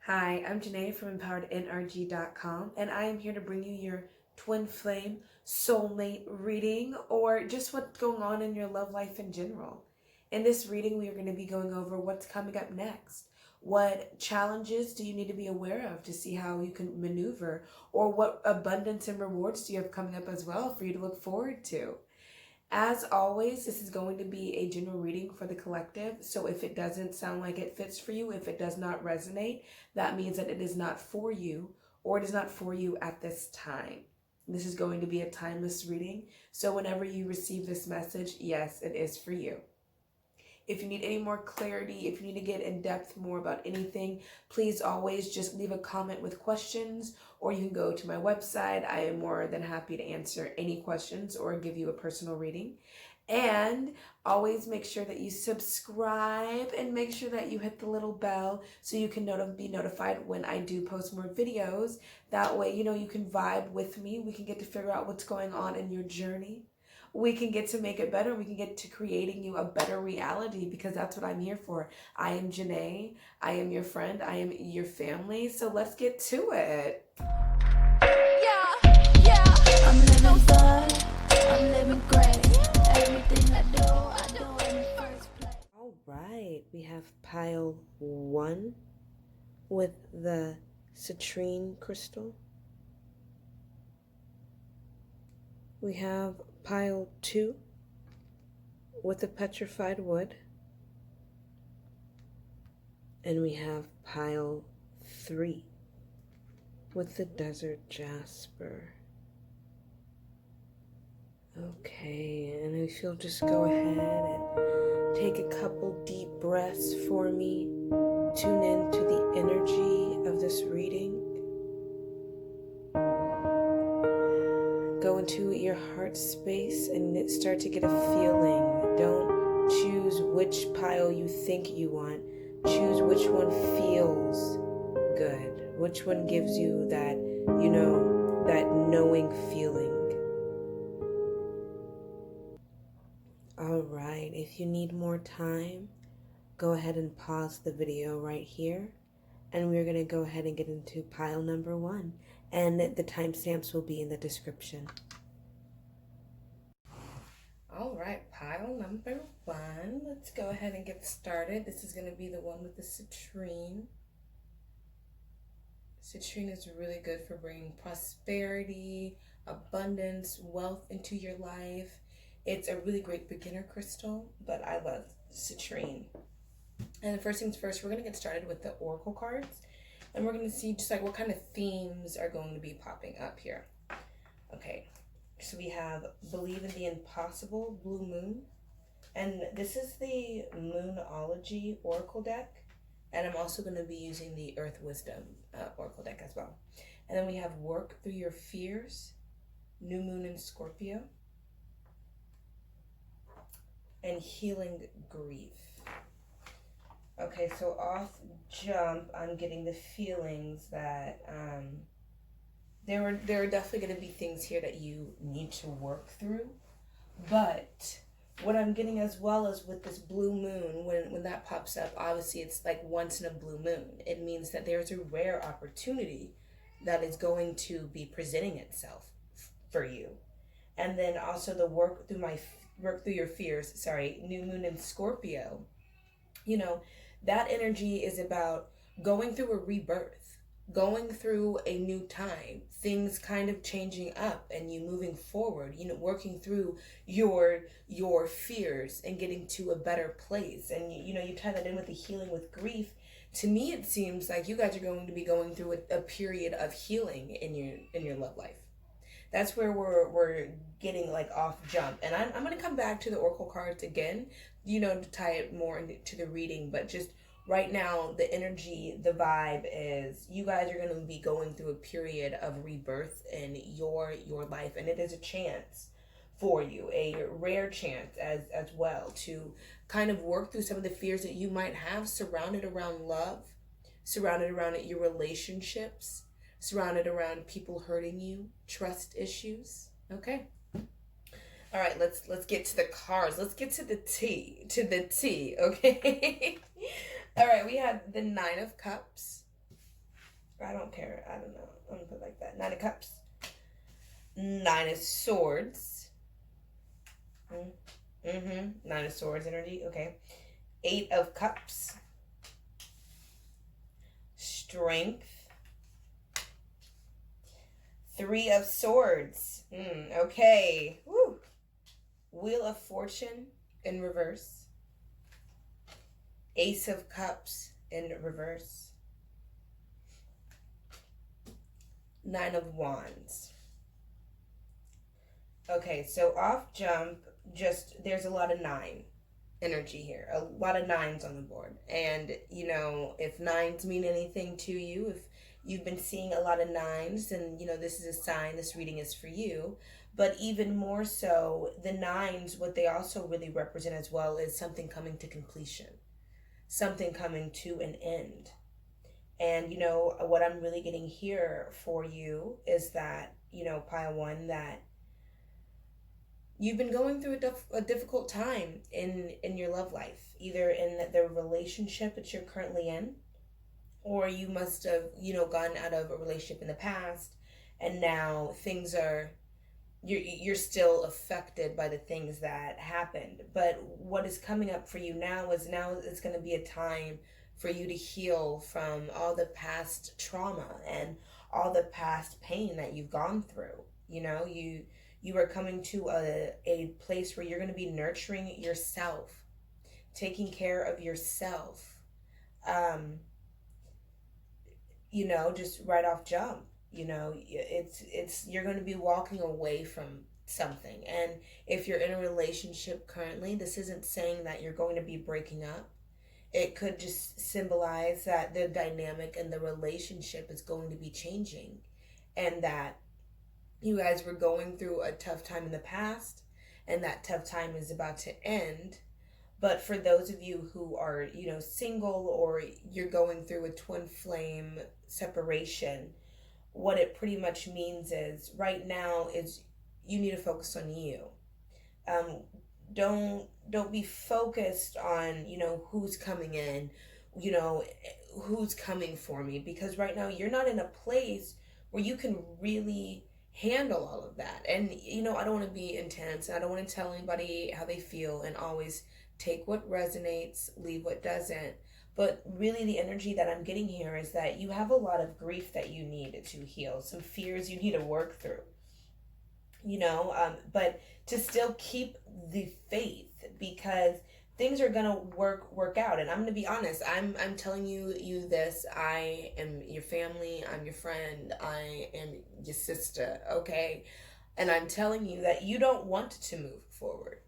Hi, I'm Janae from empowerednrg.com, and I am here to bring you your twin flame soulmate reading, or just what's going on in your love life in general. In this reading, we are going to be going over what's coming up next. What challenges do you need to be aware of to see how you can maneuver, or what abundance and rewards do you have coming up as well for you to look forward to? As always, this is going to be a general reading for the collective. So if it doesn't sound like it fits for you, if it does not resonate, that means that it is not for you, or it is not for you at this time. This is going to be a timeless reading. So whenever you receive this message, yes, it is for you. If you need any more clarity, if you need to get in depth more about anything, please always just leave a comment with questions, or you can go to my website. I am more than happy to answer any questions or give you a personal reading. And always make sure that you subscribe and make sure that you hit the little bell so you can be notified when I do post more videos. That way, you can vibe with me. We can get to figure out what's going on in your journey. We can get to make it better. We can get to creating you a better reality, because that's what I'm here for. I am Janae. I am your friend. I am your family. So let's get to it. Yeah. I'm living good. I'm living great. Everything I do in the first place. All right. We have pile 1 with the citrine crystal. We have pile 2 with the petrified wood. And we have pile 3 with the desert jasper. Okay, and if you'll just go ahead and take a couple deep breaths for me, tune in to the energy of this reading. Go into your heart space and start to get a feeling. Don't choose which pile you think you want. Choose which one feels good. Which one gives you that, that knowing feeling. All right, if you need more time, go ahead and pause the video right here. And we're going to go ahead and get into pile number 1. And the timestamps will be in the description. All right, pile number 1. Let's go ahead and get started. This is going to be the one with the citrine. Citrine is really good for bringing prosperity, abundance, wealth into your life. It's a really great beginner crystal, but I love citrine. And the first things first, we're going to get started with the oracle cards. And we're going to see just like what kind of themes are going to be popping up here. Okay, so we have Believe in the Impossible, Blue Moon. And this is the Moonology Oracle deck. And I'm also going to be using the Earth Wisdom Oracle deck as well. And then we have Work Through Your Fears, New Moon in Scorpio, and Healing Grief. Okay, so off jump, I'm getting the feelings that there are definitely going to be things here that you need to work through. But what I'm getting as well is with this blue moon, when that pops up, obviously it's like once in a blue moon. It means that there's a rare opportunity that is going to be presenting itself for you. And then also the work through your fears, new moon in Scorpio. That energy is about going through a rebirth, going through a new time, things kind of changing up and you moving forward, working through your fears and getting to a better place. And you tie that in with the healing with grief. To me, it seems like you guys are going to be going through a period of healing in your love life. That's where we're getting like off jump. And I'm going to come back to the oracle cards again, to tie it more into the reading. But just right now, the energy, the vibe is you guys are going to be going through a period of rebirth in your life. And it is a chance for you, a rare chance as well, to kind of work through some of the fears that you might have surrounded around love, surrounded around your relationships, surrounded around people hurting you, trust issues. Okay. All right, let's get to the cards. Let's get to the tea, okay? All right, we have the 9 of Cups, I don't care. I don't know. I'm gonna put it like that. 9 of Cups. 9 of Swords. 9 of Swords energy. Okay. 8 of Cups. Strength. 3 of Swords. Okay. Woo. Wheel of Fortune in reverse. Ace of Cups in reverse. 9 of Wands. Okay, so off jump, just there's a lot of 9 energy here. A lot of 9s on the board. And, you know, if 9s mean anything to you, if you've been seeing a lot of 9s, then, you know, this is a sign this reading is for you. But even more so, the 9s, what they also really represent as well is something coming to completion. Something coming to an end. And, you know, what I'm really getting here for you is that, you know, Pile 1, that you've been going through a difficult time in your love life, either in the relationship that you're currently in, or you must have, you know, gone out of a relationship in the past, and now things are, you're still affected by the things that happened. But what is coming up for you now is it's going to be a time for you to heal from all the past trauma and all the past pain that you've gone through. You know, you are coming to a place where you're going to be nurturing yourself, taking care of yourself. You know, just right off jump, you know, it's you're going to be walking away from something. And if you're in a relationship currently, this isn't saying that you're going to be breaking up. It could just symbolize that the dynamic and the relationship is going to be changing, and that you guys were going through a tough time in the past, and that tough time is about to end. But for those of you who are, you know, single, or you're going through a twin flame separation, what it pretty much means is right now is you need to focus on you. Don't be focused on, you know, who's coming in, you know, who's coming for me, because right now you're not in a place where you can really handle all of that. And, you know, I don't want to be intense. I don't want to tell anybody how they feel, and always take what resonates, leave what doesn't. But really the energy that I'm getting here is that you have a lot of grief that you need to heal, some fears you need to work through, you know, but to still keep the faith, because things are gonna work out. And I'm gonna be honest, I'm telling you this, I am your family, I'm your friend, I am your sister, okay? And I'm telling you that you don't want to move forward.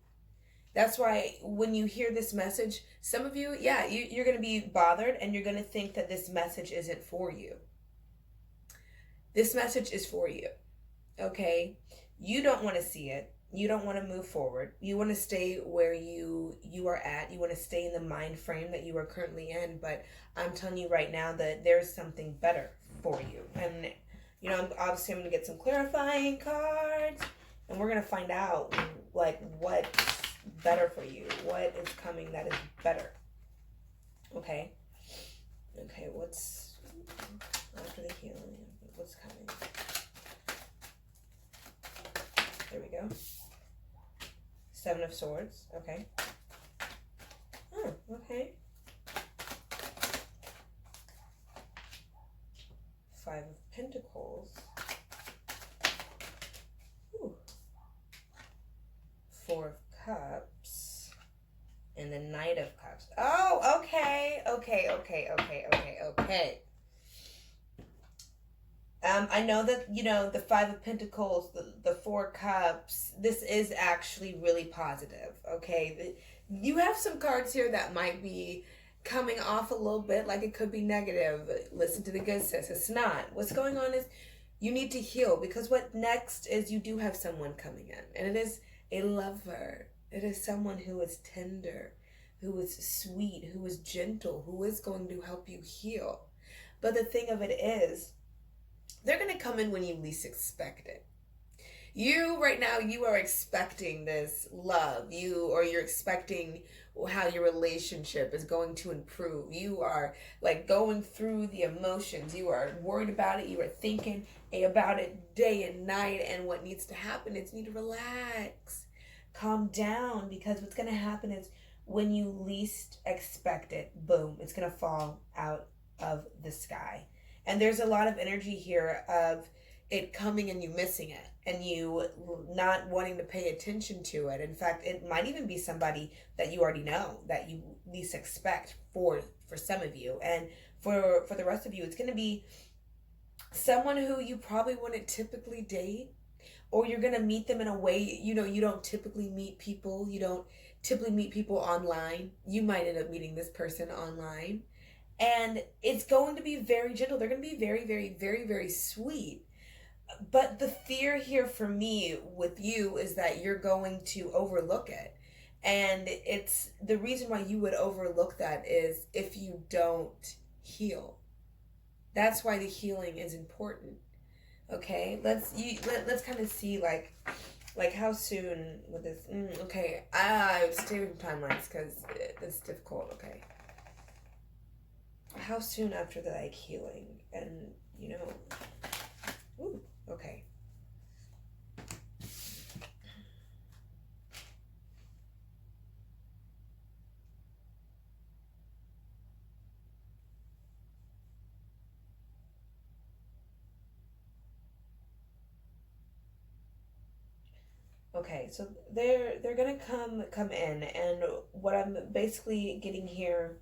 That's why when you hear this message, some of you, yeah, you're going to be bothered, and you're going to think that this message isn't for you. This message is for you, okay? You don't want to see it. You don't want to move forward. You want to stay where you are at. You want to stay in the mind frame that you are currently in. But I'm telling you right now that there's something better for you. And, you know, obviously I'm going to get some clarifying cards, and we're going to find out, like, what's better for you. What is coming that is better? Okay. Okay, what's after the healing? What's coming? There we go. 7 of Swords. Okay. Oh, okay. 5 of Pentacles. Ooh. 4 of Cups. And the Knight of Cups. Oh, okay. I know that, you know, the 5 of Pentacles, the 4 Cups, this is actually really positive, okay? You have some cards here that might be coming off a little bit like it could be negative. Listen to the good, sis. It's not. What's going on is you need to heal, because what next is you do have someone coming in, and it is a lover. It is someone who is tender, who is sweet, who is gentle, who is going to help you heal. But the thing of it is, they're going to come in when you least expect it. You right now, you are expecting this love. You're expecting how your relationship is going to improve. You are like going through the emotions. You are worried about it. You are thinking about it day and night. And what needs to happen is you need to relax, calm down, because what's going to happen is when you least expect it, boom, it's going to fall out of the sky. And there's a lot of energy here of it coming and you missing it and you not wanting to pay attention to it. In fact, it might even be somebody that you already know that you least expect for some of you. And for the rest of you, it's going to be someone who you probably wouldn't typically date, or you're going to meet them in a way, you know, you don't typically meet people. You don't typically meet people online. You might end up meeting this person online. And it's going to be very gentle. They're going to be very, very, very, very sweet. But the fear here for me with you is that you're going to overlook it. And it's the reason why you would overlook that is if you don't heal. That's why the healing is important. Okay, let's kind of see like how soon with this. Okay, I stay with timelines because it's difficult. Okay, how soon after the like healing and you know. Ooh, okay. Okay, so they're gonna come in, and what I'm basically getting here,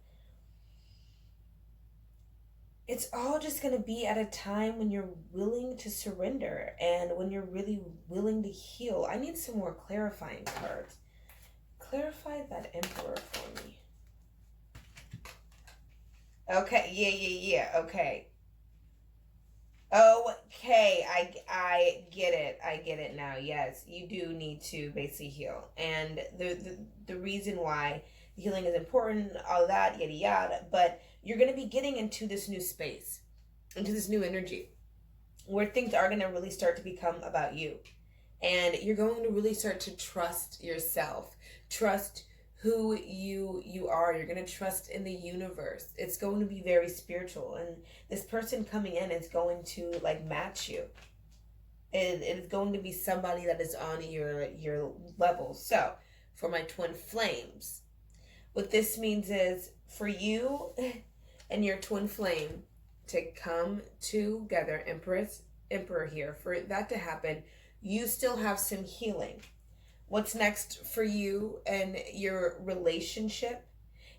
it's all just gonna be at a time when you're willing to surrender and when you're really willing to heal. I need some more clarifying cards. Clarify that Emperor for me. Okay, yeah. Okay. Okay, I get it. I get it now. Yes, you do need to basically heal. And the reason why healing is important, all that, yada yada, but you're going to be getting into this new space, into this new energy where things are going to really start to become about you. And you're going to really start to trust yourself. Trust who you are. You're going to trust in the universe. It's going to be very spiritual, and this person coming in is going to like match you. It is going to be somebody that is on your level. So for my twin flames, what this means is for you and your twin flame to come together, Emperor here, for that to happen, you still have some healing. What's next for you and your relationship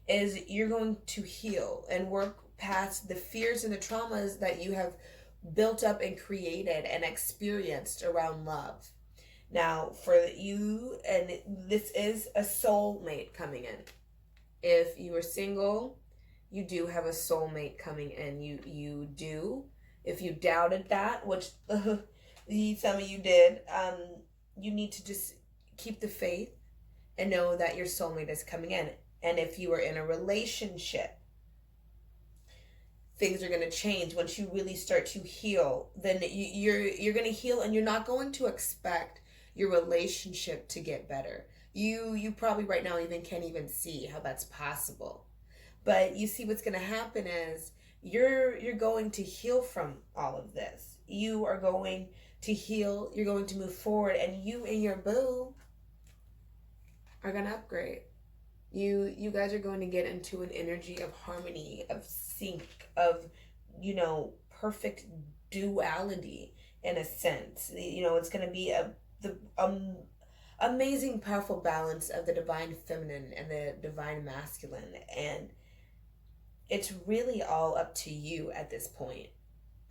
is you're going to heal and work past the fears and the traumas that you have built up and created and experienced around love. Now, for you, and this is a soulmate coming in. If you are single, you do have a soulmate coming in. You do. If you doubted that, which some of you did, you need to just keep the faith and know that your soulmate is coming in. And if you are in a relationship, things are going to change once you really start to heal. Then you're going to heal, and you're not going to expect your relationship to get better. You probably right now even can't even see how that's possible. But you see what's going to happen is you're going to heal from all of this. You are going to heal, you're going to move forward, and you and your boo are going to upgrade. You guys are going to get into an energy of harmony, of sync, of, you know, perfect duality in a sense. You know, it's going to be the amazing, powerful balance of the divine feminine and the divine masculine. And it's really all up to you at this point.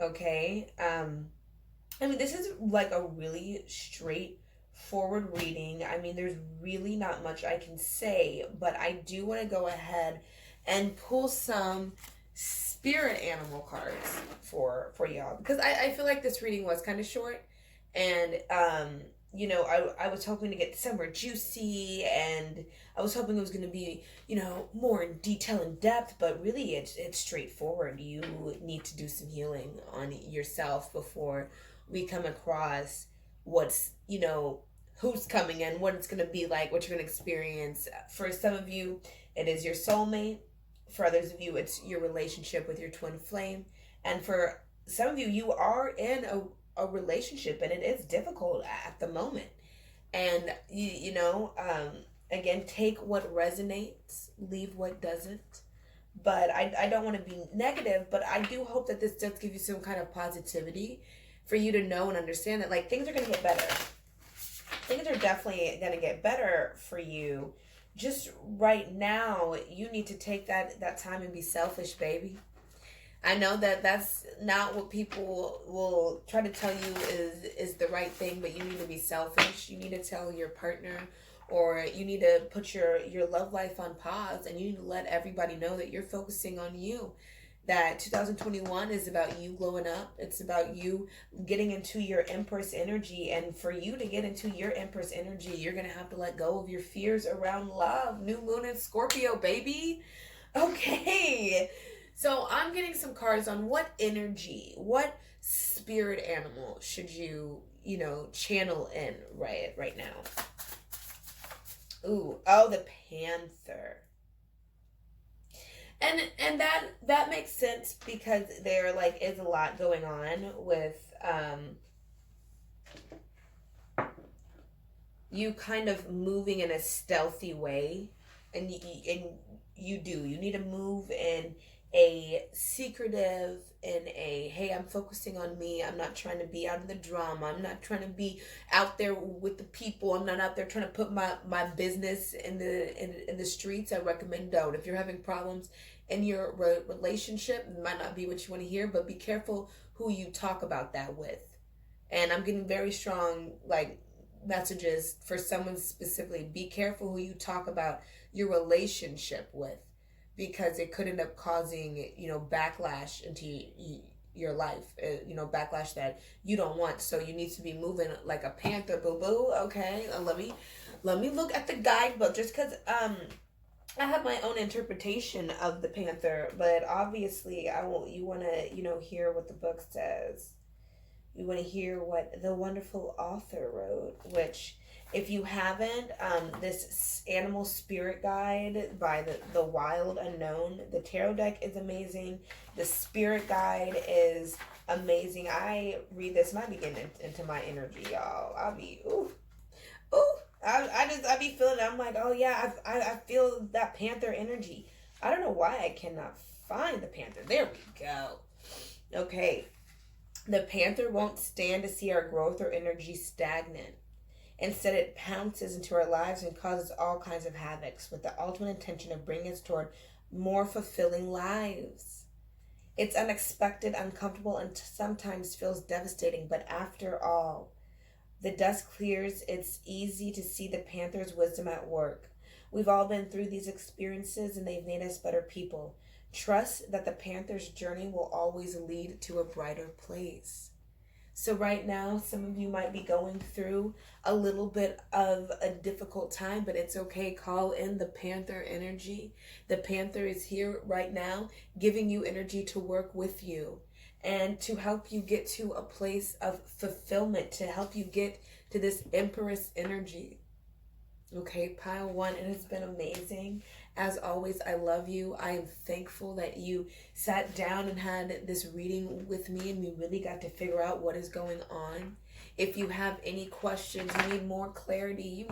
Okay? I mean, this is like a really straightforward reading. I mean, there's really not much I can say, but I do want to go ahead and pull some spirit animal cards for y'all, because I feel like this reading was kind of short, and you know, I was hoping to get somewhere juicy, and I was hoping it was going to be, you know, more in detail and depth, but really it's straightforward. You need to do some healing on yourself before we come across what's, who's coming in, what it's going to be like, what you're going to experience. For some of you, it is your soulmate. For others of you, it's your relationship with your twin flame. And for some of you, you are in a relationship and it is difficult at the moment. And, again, take what resonates, leave what doesn't. But I don't want to be negative, but I do hope that this does give you some kind of positivity for you to know and understand that, like, things are going to get better. Things are definitely going to get better for you. Just right now, you need to take that time and be selfish, baby. I know that that's not what people will try to tell you is the right thing, but you need to be selfish. You need to tell your partner, or you need to put your love life on pause, and you need to let everybody know that you're focusing on you. That 2021 is about you glowing up. It's about you getting into your Empress energy. And for you to get into your Empress energy, you're going to have to let go of your fears around love. New moon in Scorpio, baby. Okay. So I'm getting some cards on what energy, what spirit animal should you, channel in right now. Ooh, oh, the panther. And that makes sense because there is a lot going on with you kind of moving in a stealthy way, and you need to move in a secretive, in a, hey, I'm focusing on me. I'm not trying to be out of the drama. I'm not trying to be out there with the people. I'm not out there trying to put my business in the streets. I recommend don't. If you're having problems in your relationship, it might not be what you want to hear, but be careful who you talk about that with. And I'm getting very strong messages for someone specifically. Be careful who you talk about your relationship with, because it could end up causing backlash into your life, backlash that you don't want. So you need to be moving like a panther, boo boo. Okay, let me look at the guidebook, just because I have my own interpretation of the panther, but obviously you want to hear what the book says. You want to hear what the wonderful author wrote, which, if you haven't, this animal spirit guide by the Wild Unknown. The tarot deck is amazing. The spirit guide is amazing. I read this and I be getting into my energy, y'all. I'll be I be feeling it. I'm like, oh yeah, I feel that panther energy. I don't know why I cannot find the panther. There we go. Okay. The panther won't stand to see our growth or energy stagnant. Instead, it pounces into our lives and causes all kinds of havocs with the ultimate intention of bringing us toward more fulfilling lives. It's unexpected, uncomfortable, and sometimes feels devastating, but after all, the dust clears, it's easy to see the panther's wisdom at work. We've all been through these experiences and they've made us better people. Trust that the panther's journey will always lead to a brighter place. So right now, some of you might be going through a little bit of a difficult time, but it's okay. Call in the panther energy. The panther is here right now, giving you energy to work with you and to help you get to a place of fulfillment, to help you get to this Empress energy. Okay, pile one, it has been amazing. As always, I love you. I am thankful that you sat down and had this reading with me and we really got to figure out what is going on. If you have any questions, you need more clarity,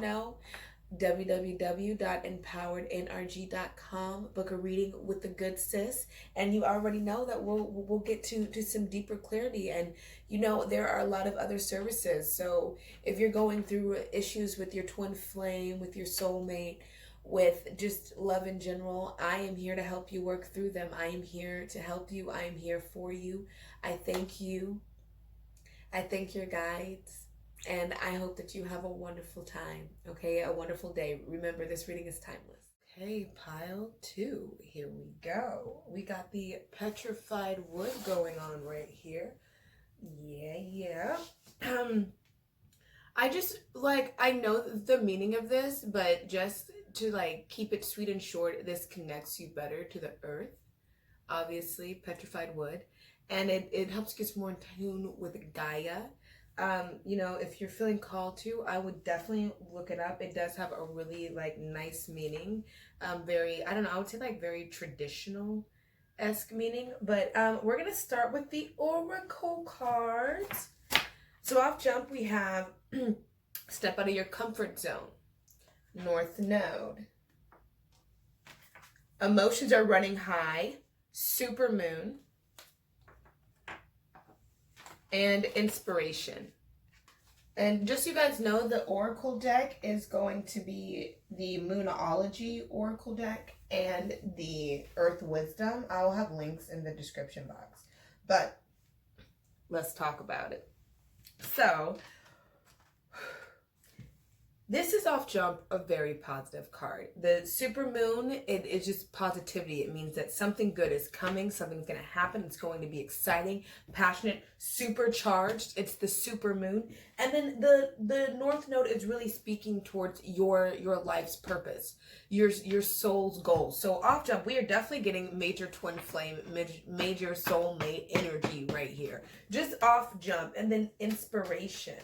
www.empowerednrg.com. Book a reading with the good sis, and you already know that we'll get to some deeper clarity. And there are a lot of other services. So if you're going through issues with your twin flame, with your soulmate, with just love in general, I am here to help you work through them. I am here to help you. I am here for you. I thank you. I thank your guides. And I hope that you have a wonderful time, okay? A wonderful day. Remember, this reading is timeless. Okay, pile two. Here we go. We got the petrified wood going on right here. Yeah. I just, I know the meaning of this, but just to, keep it sweet and short, this connects you better to the earth. Obviously, petrified wood. And it helps get more in tune with Gaia. You know, if you're feeling called to, I would definitely look it up. It does have a really like nice meaning. Very, I don't know, I would say like very traditional-esque meaning. But we're gonna start with the oracle cards. So off jump we have step out of your comfort zone. North Node. Emotions are running high. Super moon. And inspiration. And just so you guys know, the oracle deck is going to be the Moonology oracle deck and the Earth Wisdom. I'll have links in the description box. But let's talk about it. So this is off jump a very positive card. The super moon, it is just positivity. It means that something good is coming, something's going to happen. It's going to be exciting, passionate, supercharged. It's the super moon. And then the north node is really speaking towards your life's purpose, your soul's goals. So off jump, we are definitely getting major twin flame, major soulmate energy right here. Just off jump. And then inspiration,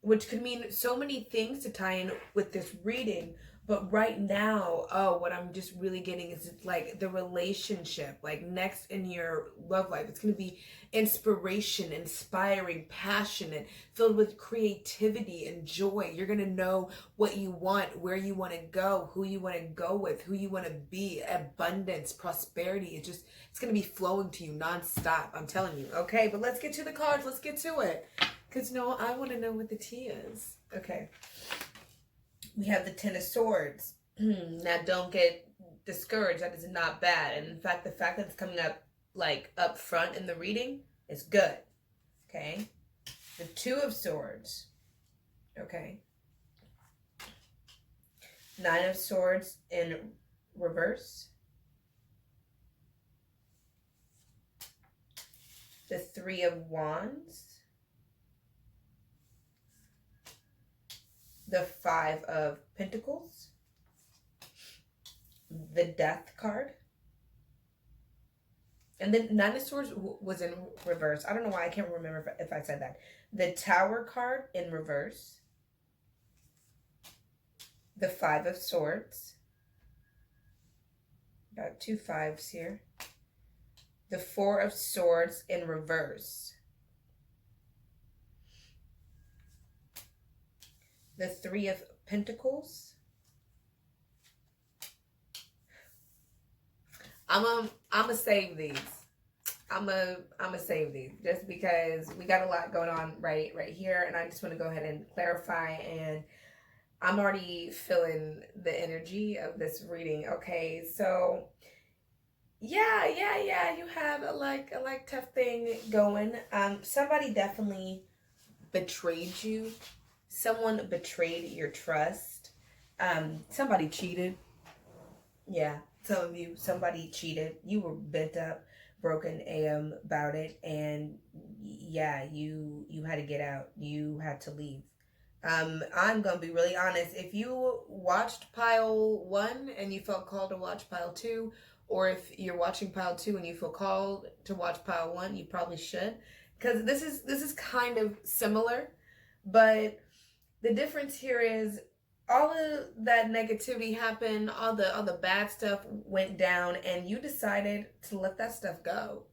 which could mean so many things to tie in with this reading. But right now, what I'm just really getting is like the relationship, like next in your love life. It's going to be inspiration, inspiring, passionate, filled with creativity and joy. You're going to know what you want, where you want to go, who you want to go with, who you want to be, abundance, prosperity. It's going to be flowing to you nonstop. I'm telling you. Okay, but let's get to the cards. Let's get to it. Because, no, I want to know what the tea is. Okay. We have the Ten of Swords. Now, don't get discouraged. That is not bad. And, in fact, the fact that it's coming up, like, up front in the reading is good. Okay. The Two of Swords. Okay. Nine of Swords in reverse. The Three of Wands. The Five of Pentacles, the Death card, and then Nine of Swords was in reverse. I don't know why, I can't remember if I said that. The Tower card in reverse, the Five of Swords, got two fives here, the Four of Swords in reverse, the Three of Pentacles. I'm a save these. I'm a save these just because we got a lot going on right here, and I just want to go ahead and clarify. And I'm already feeling the energy of this reading. Okay, so yeah, you have a like tough thing going. Somebody definitely betrayed you. Someone betrayed your trust. Somebody cheated. Yeah, some of you, somebody cheated. You were bent up, broken AM about it, and yeah, you had to get out. You had to leave. I'm gonna be really honest. If you watched pile 1 and you felt called to watch pile 2, or if you're watching pile 2 and you feel called to watch pile 1, you probably should, because this is kind of similar, but the difference here is all of that negativity happened, all the bad stuff went down, and you decided to let that stuff go.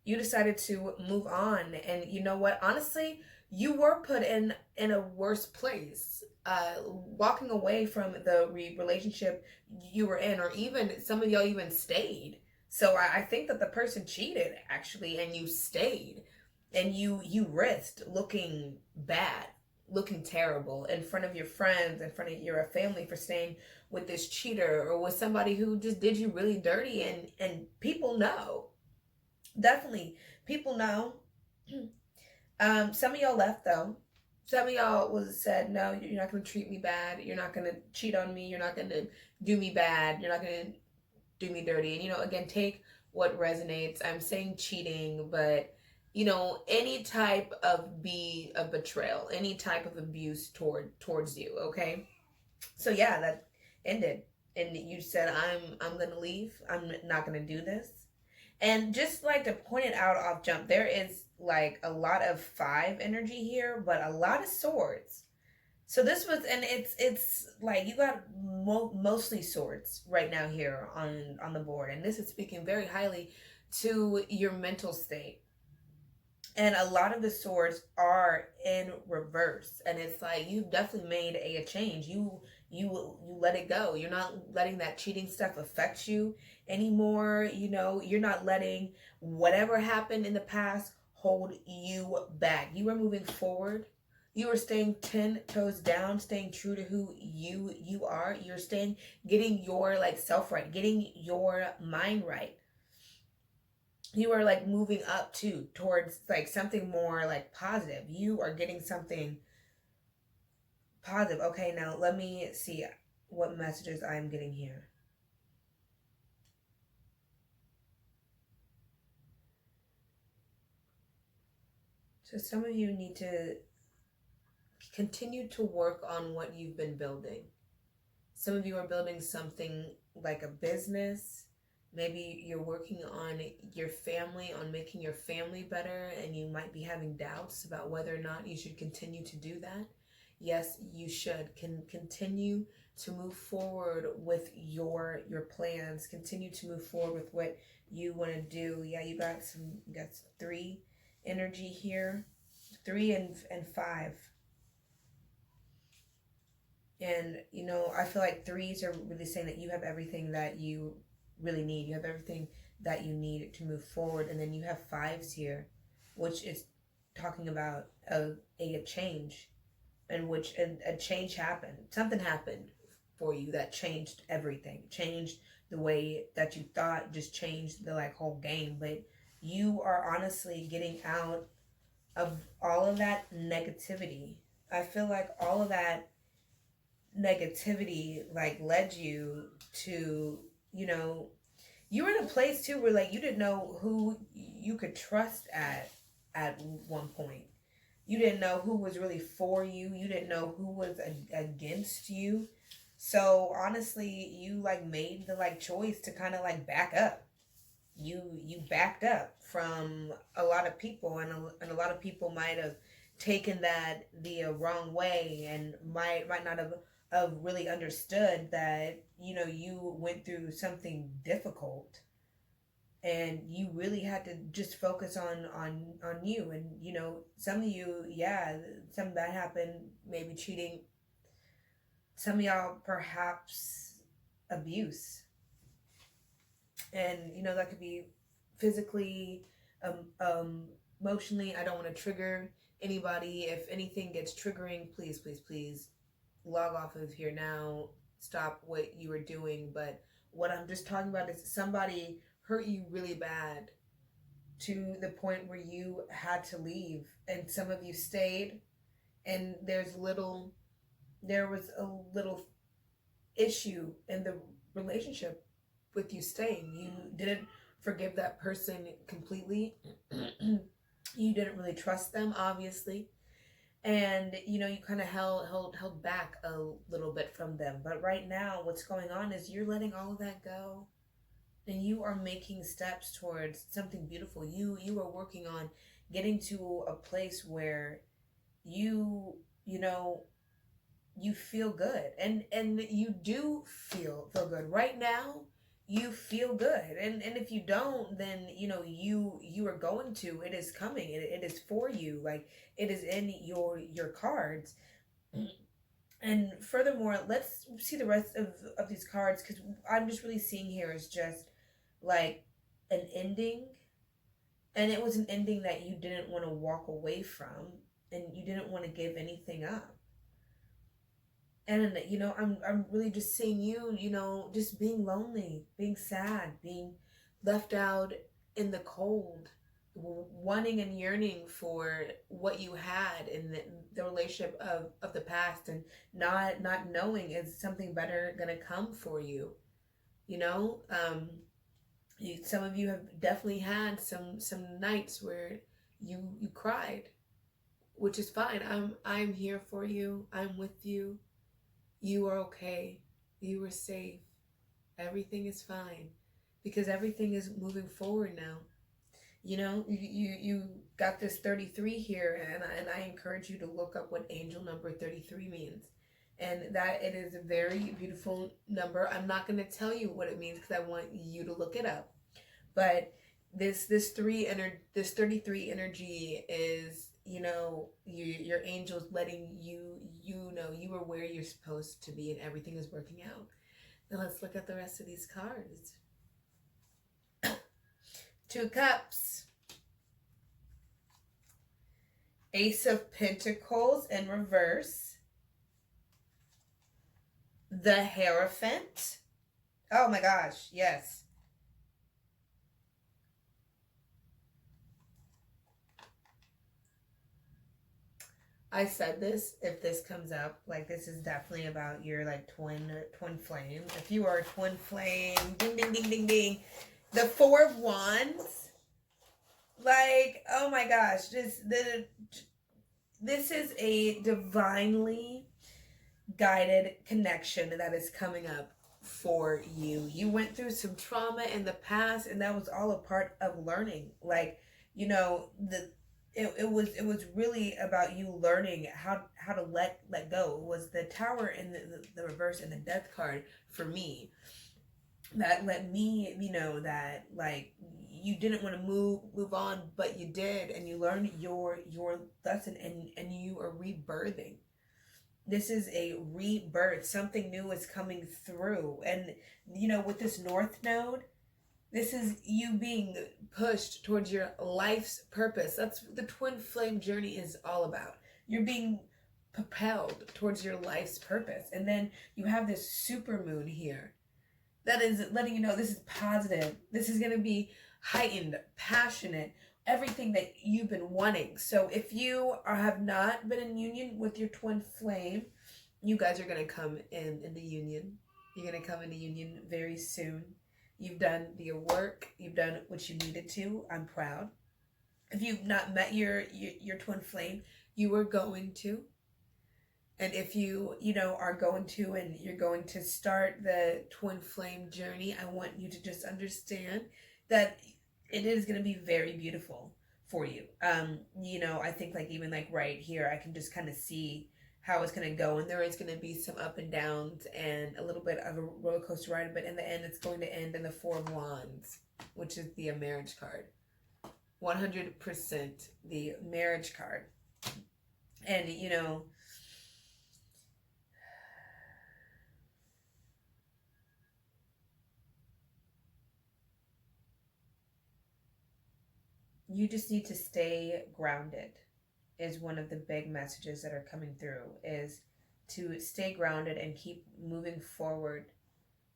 You decided to move on, and you know what? Honestly, you were put in a worse place. Walking away from the relationship you were in, or even some of y'all even stayed. So I think that the person cheated, actually, and you stayed, and you risked looking bad, looking terrible in front of your friends, in front of your family, for staying with this cheater or with somebody who just did you really dirty, and people know. Definitely, people know. Some of y'all left though. Some of y'all said, no, you're not going to treat me bad. You're not going to cheat on me. You're not going to do me bad. You're not going to do me dirty. And, you know, again, take what resonates. I'm saying cheating, but you know, any type of betrayal, any type of abuse towards you, okay? So yeah, that ended. And you said, I'm gonna leave. I'm not gonna do this. And just like to point it out off jump, there is like a lot of 5 energy here, but a lot of swords. So this was, and it's like you got mostly swords right now here on the board, and this is speaking very highly to your mental state. And a lot of the swords are in reverse, and it's like you've definitely made a change. You let it go. You're not letting that cheating stuff affect you anymore. You know, you're not letting whatever happened in the past hold you back. You are moving forward. You are staying 10 toes down, staying true to who you are. You're staying, getting your like self right, getting your mind right. You are like moving up too towards like something more like positive. You are getting something positive. Okay, now let me see what messages I'm getting here. So some of you need to continue to work on what you've been building. Some of you are building something like a business. Maybe you're working on your family, on making your family better, and you might be having doubts about whether or not you should continue to do that. Yes, you should. Continue to move forward with your plans. Continue to move forward with what you want to do. Yeah, you got 3 energy here. 3 and 5. And, you know, I feel like 3s are really saying that you have everything that you really need. You have everything that you need to move forward. And then you have 5s here, which is talking about a change, in which a change happened. Something happened for you that changed everything. Changed the way that you thought, just changed the like whole game. But you are honestly getting out of all of that negativity. I feel like all of that negativity like led you to, you know, you were in a place too where like you didn't know who you could trust at one point. You didn't know who was really for you. You didn't know who was against you. So honestly, you like made the like choice to kind of like back up. You backed up from a lot of people, and a lot of people might have taken that the wrong way, and might not have really understood that, you know, you went through something difficult, and you really had to just focus on you. And, you know, some of you, yeah, some of that happened, maybe cheating. Some of y'all perhaps abuse, and, you know, that could be physically, emotionally. I don't want to trigger anybody. If anything gets triggering, please log off of here now. Stop what you were doing. But what I'm just talking about is somebody hurt you really bad to the point where you had to leave, and some of you stayed, and there was a little issue in the relationship with you staying. You didn't forgive that person completely. You didn't really trust them, obviously. And, you know, you kind of held back a little bit from them. But right now, what's going on is you're letting all of that go, and you are making steps towards something beautiful. You are working on getting to a place where you know, you feel good, and you do feel good right now. You feel good, and if you don't, then, you know, you are going to, it is coming, it is for you, like it is in your cards. And furthermore, let's see the rest of these cards, because I'm just really seeing here is just like an ending, and it was an ending that you didn't want to walk away from, and you didn't want to give anything up. And, you know, I'm really just seeing you, you know, just being lonely, being sad, being left out in the cold, wanting and yearning for what you had in the relationship of the past, and not knowing is something better gonna come for you. You know, some of you have definitely had some nights where you cried, which is fine. I'm here for you. I'm with you. You are okay. You are safe. Everything is fine. because everything is moving forward now. You know, you got this 33 here, and I encourage you to look up what angel number 33 means. And that it is a very beautiful number. I'm not going to tell you what it means because I want you to look it up. But this 33 energy is, you know, your angels letting you know you are where you're supposed to be and everything is working out. Now let's look at the rest of these cards. 2 Cups. Ace of Pentacles in reverse. The Hierophant. Oh my gosh, yes. I said this, if this comes up, like this is definitely about your like twin flame. If you are a twin flame, ding, ding, ding, ding, ding. The 4 of Wands, like, oh my gosh, this is a divinely guided connection that is coming up for you. You went through some trauma in the past, and that was all a part of learning. Like, you know, it was really about you learning how to let go. It was the Tower and the reverse and the Death card for me that let me, you know, that like you didn't want to move on, but you did, and you learned your lesson, and you are rebirthing. This is a rebirth. Something new is coming through, and you know, with this North Node, this is you being pushed towards your life's purpose. That's what the twin flame journey is all about. You're being propelled towards your life's purpose, and then you have this super moon here that is letting you know this is positive. This is going to be heightened, passionate, everything that you've been wanting. So if you have not been in union with your twin flame, you guys are going to come into union. You're going to come into union very soon. You've done the work. You've done what you needed to. I'm proud. If you've not met your twin flame, you are going to. And if you know, are going to, and you're going to start the twin flame journey, I want you to just understand that it is going to be very beautiful for you. You know, I think like even like right here, I can just kind of see how it's going to go. And there is going to be some up and downs and a little bit of a roller coaster ride. But in the end, it's going to end in the 4 of Wands, which is the marriage card. 100% the marriage card. And, you know, you just need to stay grounded is one of the big messages that are coming through, is to stay grounded and keep moving forward,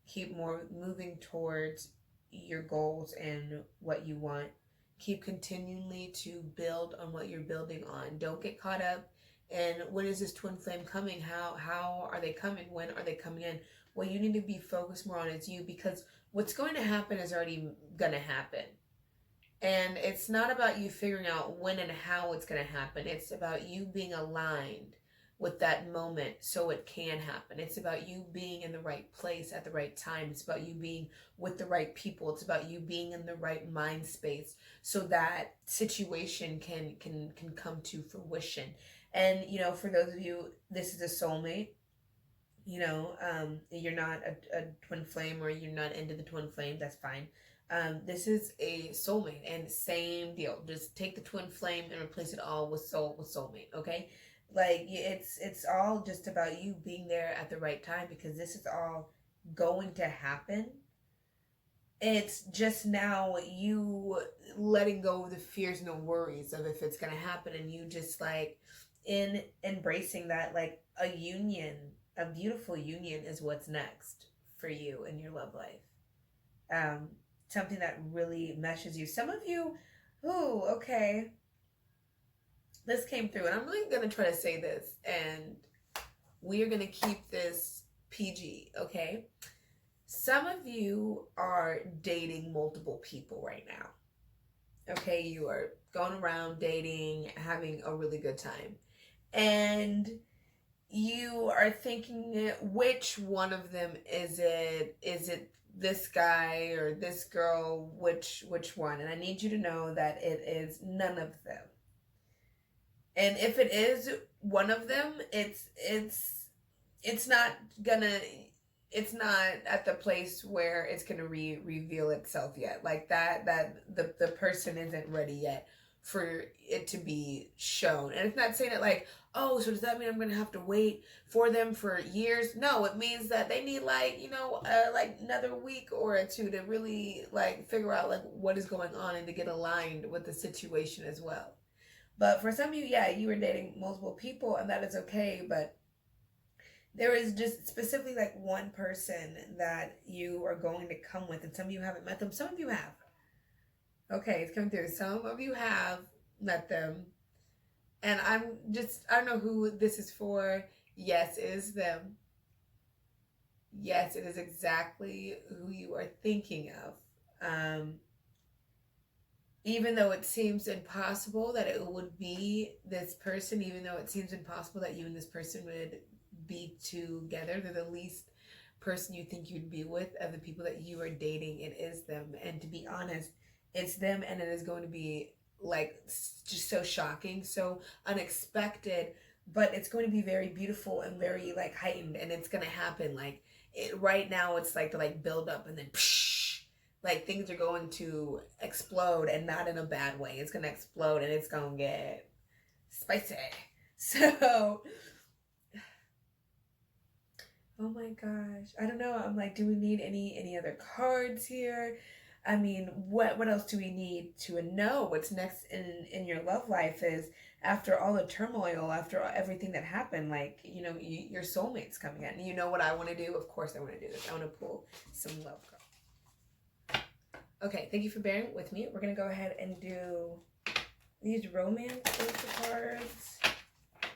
keep moving towards your goals and what you want. Keep continually to build on what you're building on. Don't get caught up in when is this twin flame coming? How are they coming? When are they coming in? What you need to be focused more on is you, because what's going to happen is already going to happen. And it's not about you figuring out when and how it's going to happen. It's about you being aligned with that moment so it can happen. It's about you being in the right place at the right time. It's about you being with the right people. It's about you being in the right mind space so that situation can come to fruition. And, you know, for those of you, this is a soulmate. You know, you're not a twin flame, or you're not into the twin flame, that's fine. This is a soulmate, and same deal. Just take the twin flame and replace it all with soulmate, okay? Like, it's all just about you being there at the right time, because this is all going to happen. It's just now you letting go of the fears and the worries of if it's going to happen, and you just like in embracing that, like a union, a beautiful union is what's next for you in your love life. Something that really meshes you. Some of you, okay, this came through, and I'm really going to try to say this, and we are going to keep this PG, okay? Some of you are dating multiple people right now, okay? You are going around dating, having a really good time, and you are thinking, which one of them is it this guy or this girl, which one. And I need you to know that it is none of them. And if it is one of them, it's not gonna, it's not at the place where it's gonna reveal itself yet. Like that the person isn't ready yet for it to be shown. And it's not saying it like, oh, so does that mean I'm gonna have to wait for them for years? No, it means that they need like, like another week or two to really like figure out like what is going on and to get aligned with the situation as well. But for some of you, yeah, you were dating multiple people, and that is okay. But there is just specifically like one person that you are going to come with, and some of you haven't met them. Some of you have. Okay, it's coming through. Some of you have met them, and I don't know who this is for. Yes, it is them. Yes, it is exactly who you are thinking of. Even though it seems impossible that it would be this person, even though it seems impossible that you and this person would be together, they're the least person you think you'd be with of the people that you are dating. It is them. And to be honest, it's them, and it is going to be like just so shocking, so unexpected, but it's going to be very beautiful and very like heightened, and it's going to happen like right now. It's like the like build up, and then like things are going to explode, and not in a bad way. It's going to explode, and it's going to get spicy. So, oh my gosh. I don't know. I'm like, do we need any other cards here? I mean, what else do we need to know? What's next in your love life is, after all the turmoil, after everything that happened, like, your soulmate's coming in. And you know what I want to do? Of course I want to do this. I want to pull some love cards. Okay, thank you for bearing with me. We're going to go ahead and do these romance cards.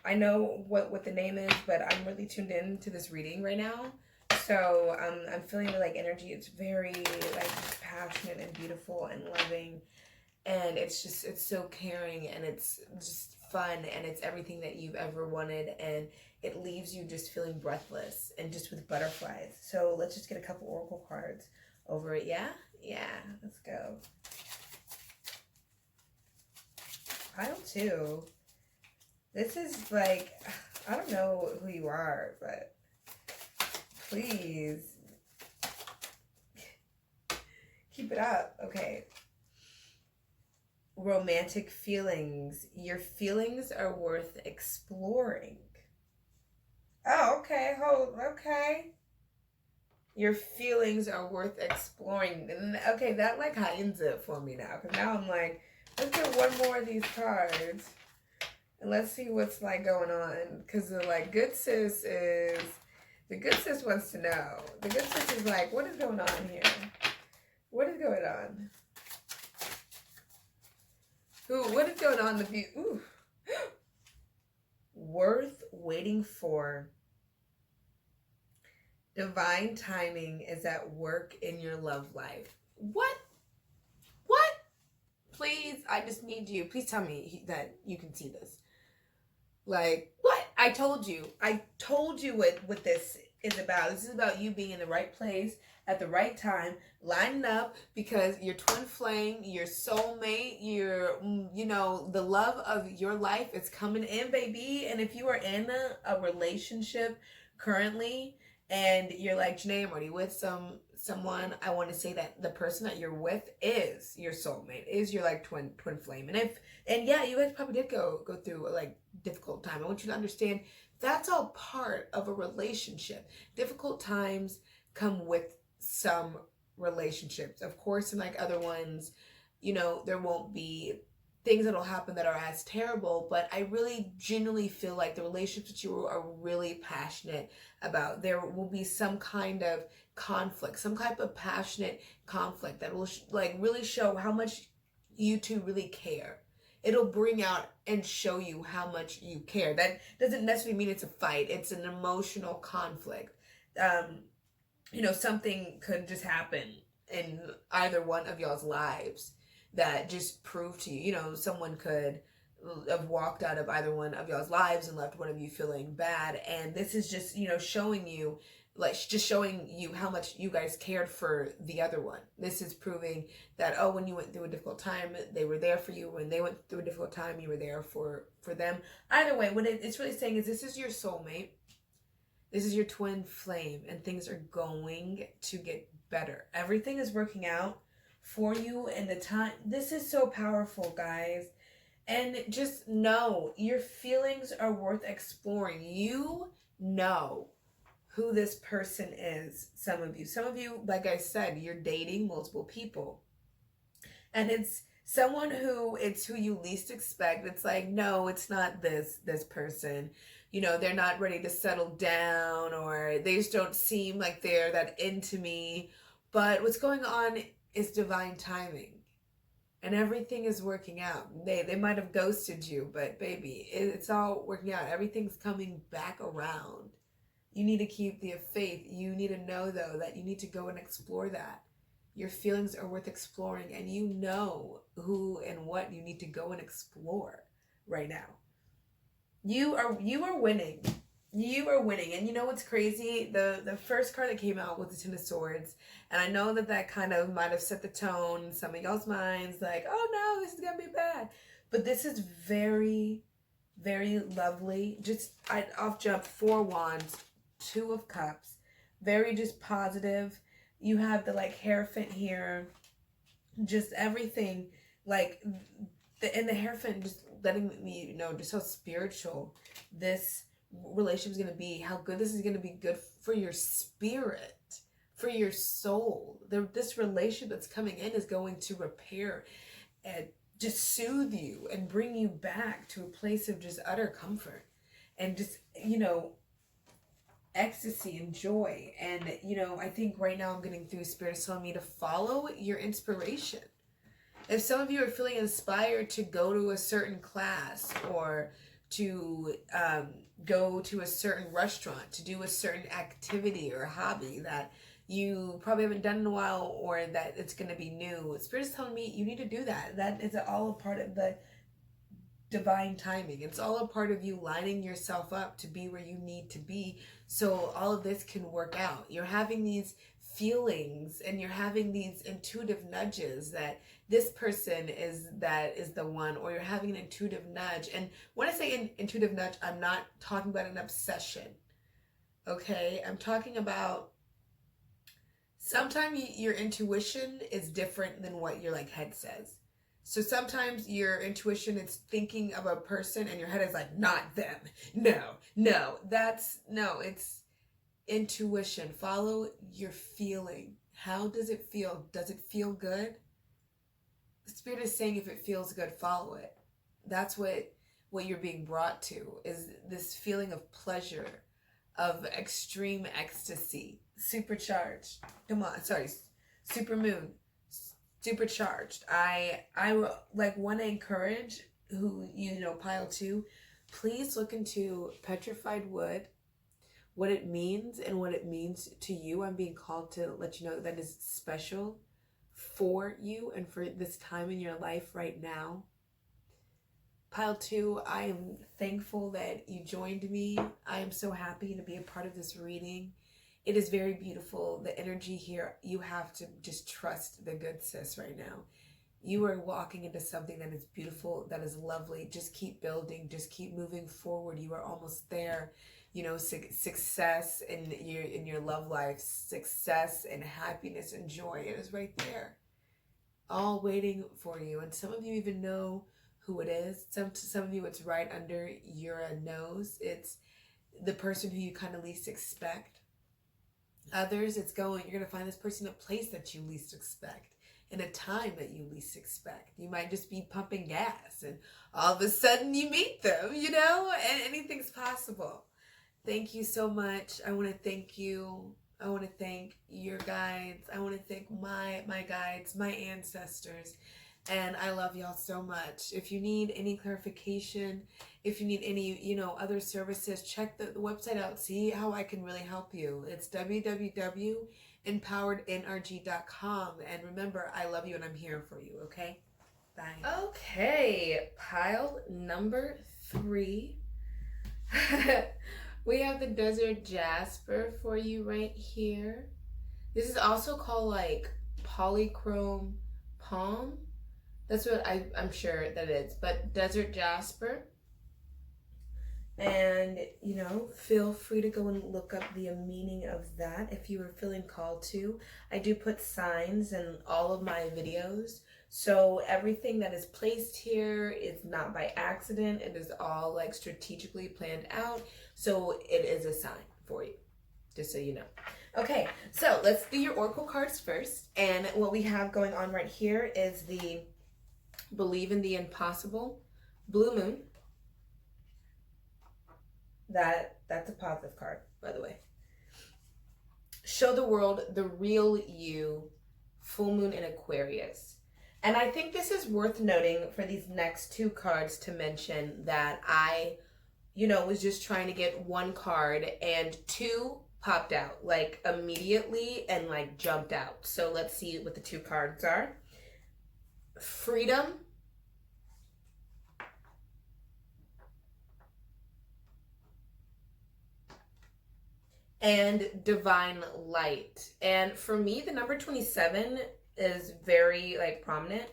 I know what the name is, but I'm really tuned in to this reading right now. So I'm feeling the like energy. It's very like passionate and beautiful and loving. And it's so caring, and it's just fun, and it's everything that you've ever wanted. And it leaves you just feeling breathless and just with butterflies. So let's just get a couple oracle cards over it. Yeah, let's go. Pile 2. This is like, I don't know who you are, but please keep it up. Okay. Romantic feelings. Your feelings are worth exploring. Oh, okay. Okay. Your feelings are worth exploring. Okay, that like heightens it for me now. Because now I'm like, let's get one more of these cards. And let's see what's like going on. Because the like good sis is, the good sis wants to know. The good sis is like, what is going on here? What is going on? What is going on? Ooh. Worth waiting for. Divine timing is at work in your love life. What? Please, I just need you. Please tell me that you can see this. Like, what? I told you what this is about. This is about you being in the right place at the right time, lining up, because your twin flame, your soulmate, the love of your life is coming in, baby. And if you are in a relationship currently, and you're like, Janae, I'm already with someone, I want to say that the person that you're with is your soulmate, is your like twin flame. And yeah, you guys probably did go through a like difficult time. I want you to understand that's all part of a relationship. Difficult times come with some relationships. Of course, in like other ones, there won't be things that'll happen that are as terrible, but I really genuinely feel like the relationships that you are really passionate about, there will be some kind of conflict, some type of passionate conflict that will like really show how much you two really care. It'll bring out and show you how much you care. That doesn't necessarily mean it's a fight. It's an emotional conflict. Something could just happen in either one of y'all's lives that just proved to you, someone could have walked out of either one of y'all's lives and left one of you feeling bad. And this is just, showing you like just showing you how much you guys cared for the other one. This is proving that, oh, when you went through a difficult time, they were there for you. When they went through a difficult time, you were there for them. Either way, what it's really saying is this is your soulmate. This is your twin flame, and things are going to get better. Everything is working out for you in the time. This is so powerful, guys. And just know your feelings are worth exploring. You know who this person is. Some of you, like I said, you're dating multiple people, and it's someone who you least expect. It's like, no, it's not this person. You know, they're not ready to settle down, or they just don't seem like they're that into me. But what's going on is divine timing, and everything is working out. They might have ghosted you, but baby, it's all working out. Everything's coming back around. You need to keep the faith. You need to know, though, that you need to go and explore that. Your feelings are worth exploring, and you know who and what you need to go and explore right now. You are winning. You are winning. And you know what's crazy? The first card that came out was the Ten of Swords. And I know that kind of might have set the tone in some of y'all's minds, like, oh no, this is going to be bad. But this is very, very lovely. Just, off jump, 4 Wands, 2 of Cups. Very just positive. You have the like Hierophant here. Just everything. Like, the Hierophant just letting me know just how spiritual this relationship is going to be. How good this is going to be good for your spirit. For your soul. This relationship that's coming in is going to repair and just soothe you and bring you back to a place of just utter comfort and just, you know, ecstasy and joy. And, you know, I think right now I'm getting through Spirit telling me to follow your inspiration. If some of you are feeling inspired to go to a certain class, or to go to a certain restaurant, to do a certain activity or hobby that you probably haven't done in a while, or that it's going to be new, Spirit's telling me you need to do that. That is all a part of the divine timing. It's all a part of you lining yourself up to be where you need to be, so all of this can work out. You're having these feelings, and you're having these intuitive nudges that this person is the one, or you're having an intuitive nudge. And when I say an intuitive nudge, I'm not talking about an obsession. Okay? I'm talking about sometimes your intuition is different than what your like head says. So sometimes your intuition is thinking of a person and your head is like, not them. No, it's intuition. Follow your feeling. How does it feel? Does it feel good? The Spirit is saying if it feels good, follow it. That's what you're being brought to, is this feeling of pleasure, of extreme ecstasy, supercharged. Come on, sorry, super moon, supercharged. I like want to encourage who, you know, pile 2, please look into petrified wood, what it means and what it means to you. I'm being called to let you know that is special for you and for this time in your life right now. Pile 2, I am thankful that you joined me. I am so happy to be a part of this reading. It is very beautiful. The energy here, you have to just trust the good sis right now. You are walking into something that is beautiful, that is lovely. Just keep building, just keep moving forward. You are almost there. You know, success in your love life, success and happiness and joy, it is right there, all waiting for you. And some of you even know who it is. Some of you, it's right under your nose. It's the person who you kind of least expect. Others, you're going to find this person in a place that you least expect, in a time that you least expect. You might just be pumping gas and all of a sudden you meet them, you know, and anything's possible. Thank you so much. I want to thank you. I want to thank your guides. I want to thank my guides, my ancestors. And I love y'all so much. If you need any clarification, if you need any, you know, other services, check the website out. See how I can really help you. It's www.empowerednrg.com. And remember, I love you and I'm here for you, okay? Bye. Okay, pile number 3. We have the desert jasper for you right here. This is also called like polychrome palm. That's what I'm sure that is. But desert jasper. And, you know, feel free to go and look up the meaning of that if you were feeling called to. I do put signs in all of my videos. So everything that is placed here is not by accident. It is all like strategically planned out. So it is a sign for you, just so you know. Okay, so let's do your oracle cards first. And what we have going on right here is the Believe in the Impossible Blue Moon. That's a positive card, by the way. Show the World the Real You, Full Moon in Aquarius. And I think this is worth noting for these next two cards to mention that I, was just trying to get one card and two popped out like immediately and like jumped out. So let's see what the two cards are. Freedom and Divine Light. And for me, the number 27 is very like prominent.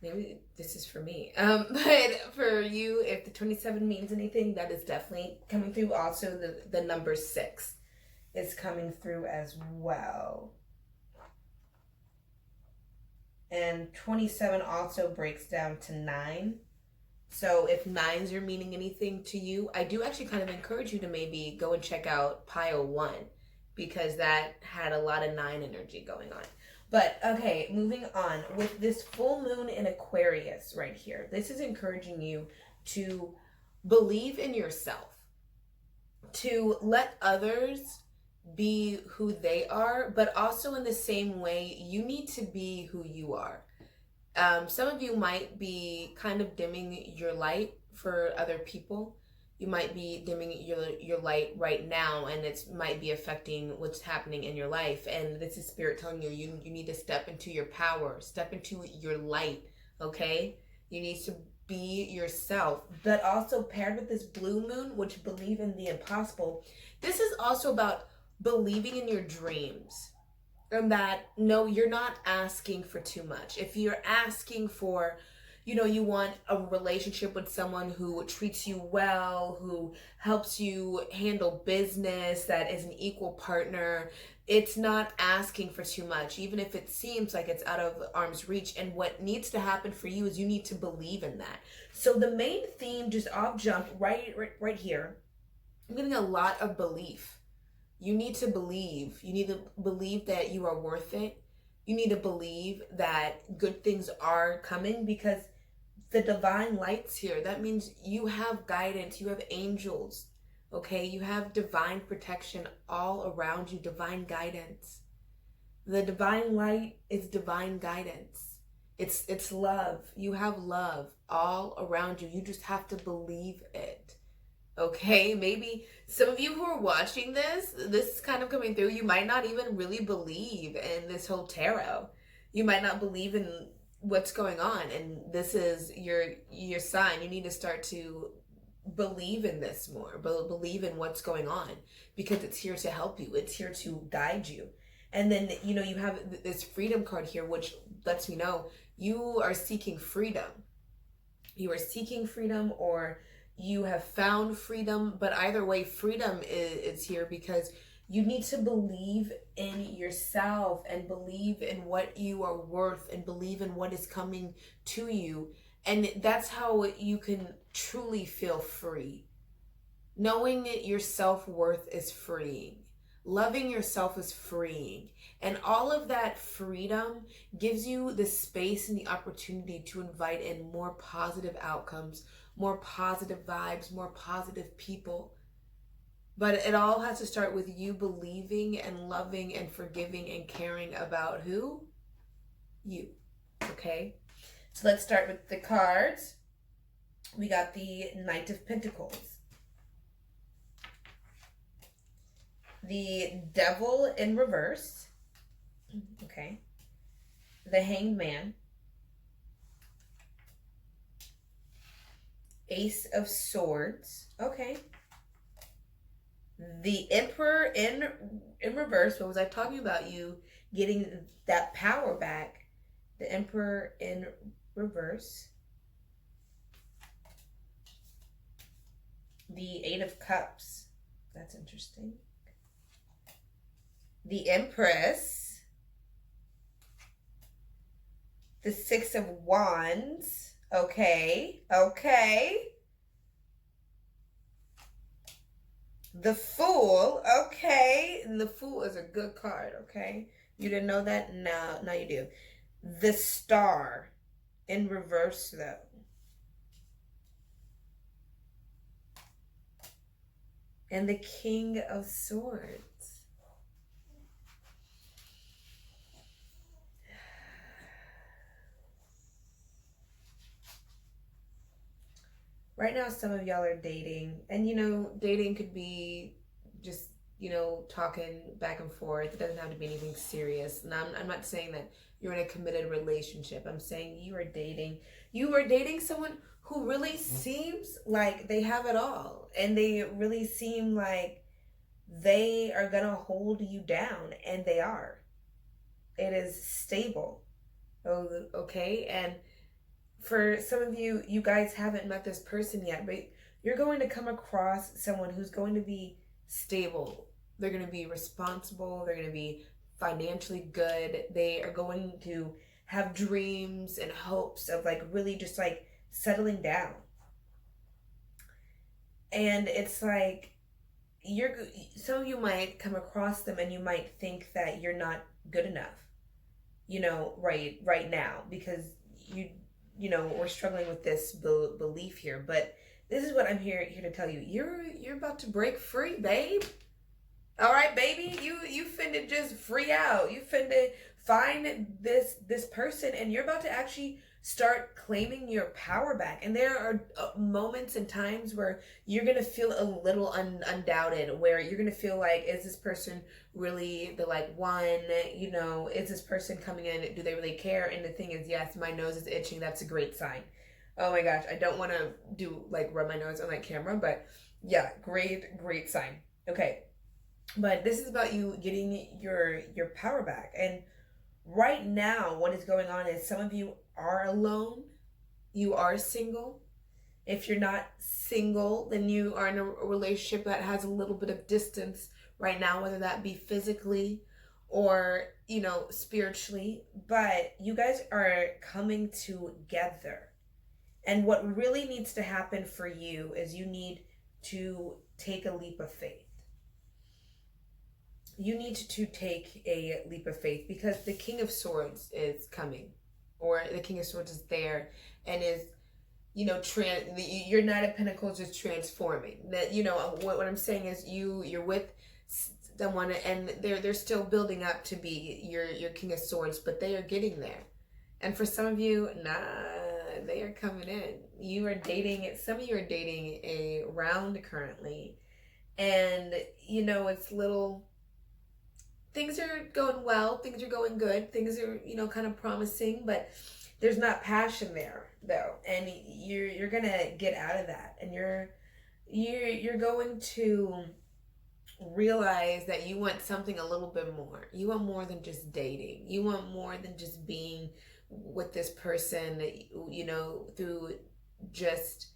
Maybe this is for me. But for you, if the 27 means anything, that is definitely coming through. Also, the number 6 is coming through as well. And 27 also breaks down to 9. So if 9s are meaning anything to you, I do actually kind of encourage you to maybe go and check out Pile 1 because that had a lot of 9 energy going on. But okay, moving on with this full moon in Aquarius right here. This is encouraging you to believe in yourself, to let others be who they are, but also in the same way, you need to be who you are. Some of you might be kind of dimming your light for other people. You might be dimming your light right now, and it might be affecting what's happening in your life. And this is Spirit telling you, you need to step into your power, step into your light, okay? You need to be yourself. But also paired with this blue moon, which believe in the impossible, this is also about believing in your dreams. And that, no, you're not asking for too much. If you're asking for, you want a relationship with someone who treats you well, who helps you handle business, that is an equal partner, it's not asking for too much, even if it seems like it's out of arm's reach. And what needs to happen for you is you need to believe in that. So the main theme just off jumped right here. I'm getting a lot of belief. You need to believe. You need to believe that you are worth it. You need to believe that good things are coming because the divine light's here. That means you have guidance. You have angels. Okay? You have divine protection all around you. Divine guidance. The divine light is divine guidance. It's love. You have love all around you. You just have to believe it. Okay, maybe some of you who are watching this is kind of coming through. You might not even really believe in this whole tarot. You might not believe in what's going on, and this is your sign. You need to start to believe in this more, believe in what's going on because it's here to help you. It's here to guide you. And then, you have this freedom card here, which lets me know you are seeking freedom. You are seeking freedom, or you have found freedom, but either way, freedom is here because you need to believe in yourself and believe in what you are worth and believe in what is coming to you. And that's how you can truly feel free. Knowing your self-worth is freeing. Loving yourself is freeing. And all of that freedom gives you the space and the opportunity to invite in more positive outcomes, more positive vibes, more positive people. But it all has to start with you believing and loving and forgiving and caring about who? You. Okay? So let's start with the cards. We got the Knight of Pentacles, the Devil in reverse, okay, the Hanged Man, Ace of Swords, okay, The Emperor in reverse. What was I talking about? You getting that power back. The Emperor in reverse. The Eight of Cups. That's interesting. The Empress. The Six of Wands. Okay. The Fool. Okay. And the Fool is a good card, okay? You didn't know that? No, now you do. The Star in reverse, though. And the King of Swords. Right now, some of y'all are dating. And, dating could be just, talking back and forth. It doesn't have to be anything serious. And I'm not saying that you're in a committed relationship. I'm saying you are dating. You are dating someone who really seems like they have it all. And they really seem like they are going to hold you down. And they are. It is stable. Okay? And for some of you, you guys haven't met this person yet, but you're going to come across someone who's going to be stable. They're going to be responsible. They're going to be financially good. They are going to have dreams and hopes of really just settling down. And it's some of you might come across them and you might think that you're not good enough, right now, because we're struggling with this belief here. But this is what I'm here to tell you. You're about to break free, babe. All right, baby. You finna just free out. You finna find this person, and you're about to actually start claiming your power back. And there are moments and times where you're gonna feel a little undoubted, where you're gonna feel like, is this person really the one? Is this person coming in? Do they really care? And the thing is, yes, my nose is itching. That's a great sign. Oh my gosh, I don't want to do rub my nose on camera, but yeah, great sign. Okay, but this is about you getting your power back. And right now, what is going on is some of you are alone. You are single. If you're not single, then you are in a relationship that has a little bit of distance right now, whether that be physically or, spiritually. But you guys are coming together. And what really needs to happen for you is you need to take a leap of faith. You need to take a leap of faith, because the King of Swords is coming, or the King of Swords is there and is, your Knight of Pentacles is transforming. That, what I'm saying is you're with someone and they're still building up to be your King of Swords, but they are getting there. And for some of you, they are coming in. You are dating, some of you are dating around currently, and it's little. Things are going well, things are going good, things are, kind of promising, but there's not passion there, though. And you're going to get out of that. And you're going to realize that you want something a little bit more. You want more than just dating. You want more than just being with this person, through just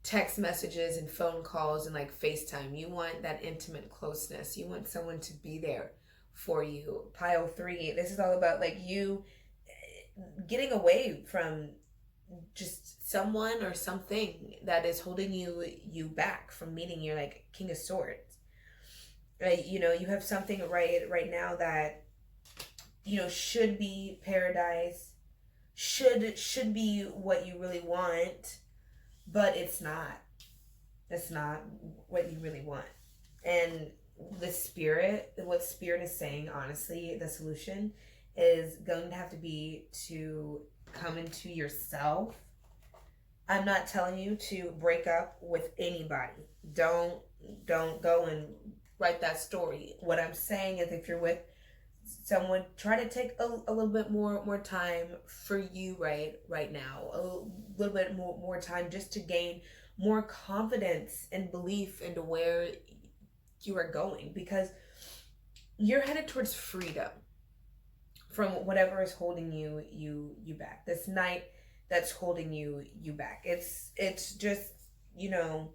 text messages and phone calls and FaceTime. You want that intimate closeness. You want someone to be there for you. Pile 3, this is all about you getting away from just someone or something that is holding you back from meeting your King of Swords. You have something right now that should be paradise, should be what you really want, but it's not what you really want. And what spirit is saying, honestly, the solution is going to have to be to come into yourself. I'm not telling you to break up with anybody. Don't go and write that story. What I'm saying is, if you're with someone, try to take a little bit more time for you right now. A little bit more time just to gain more confidence and belief into where you are going, because you're headed towards freedom from whatever is holding you back. This night that's holding you back. It's just, you know,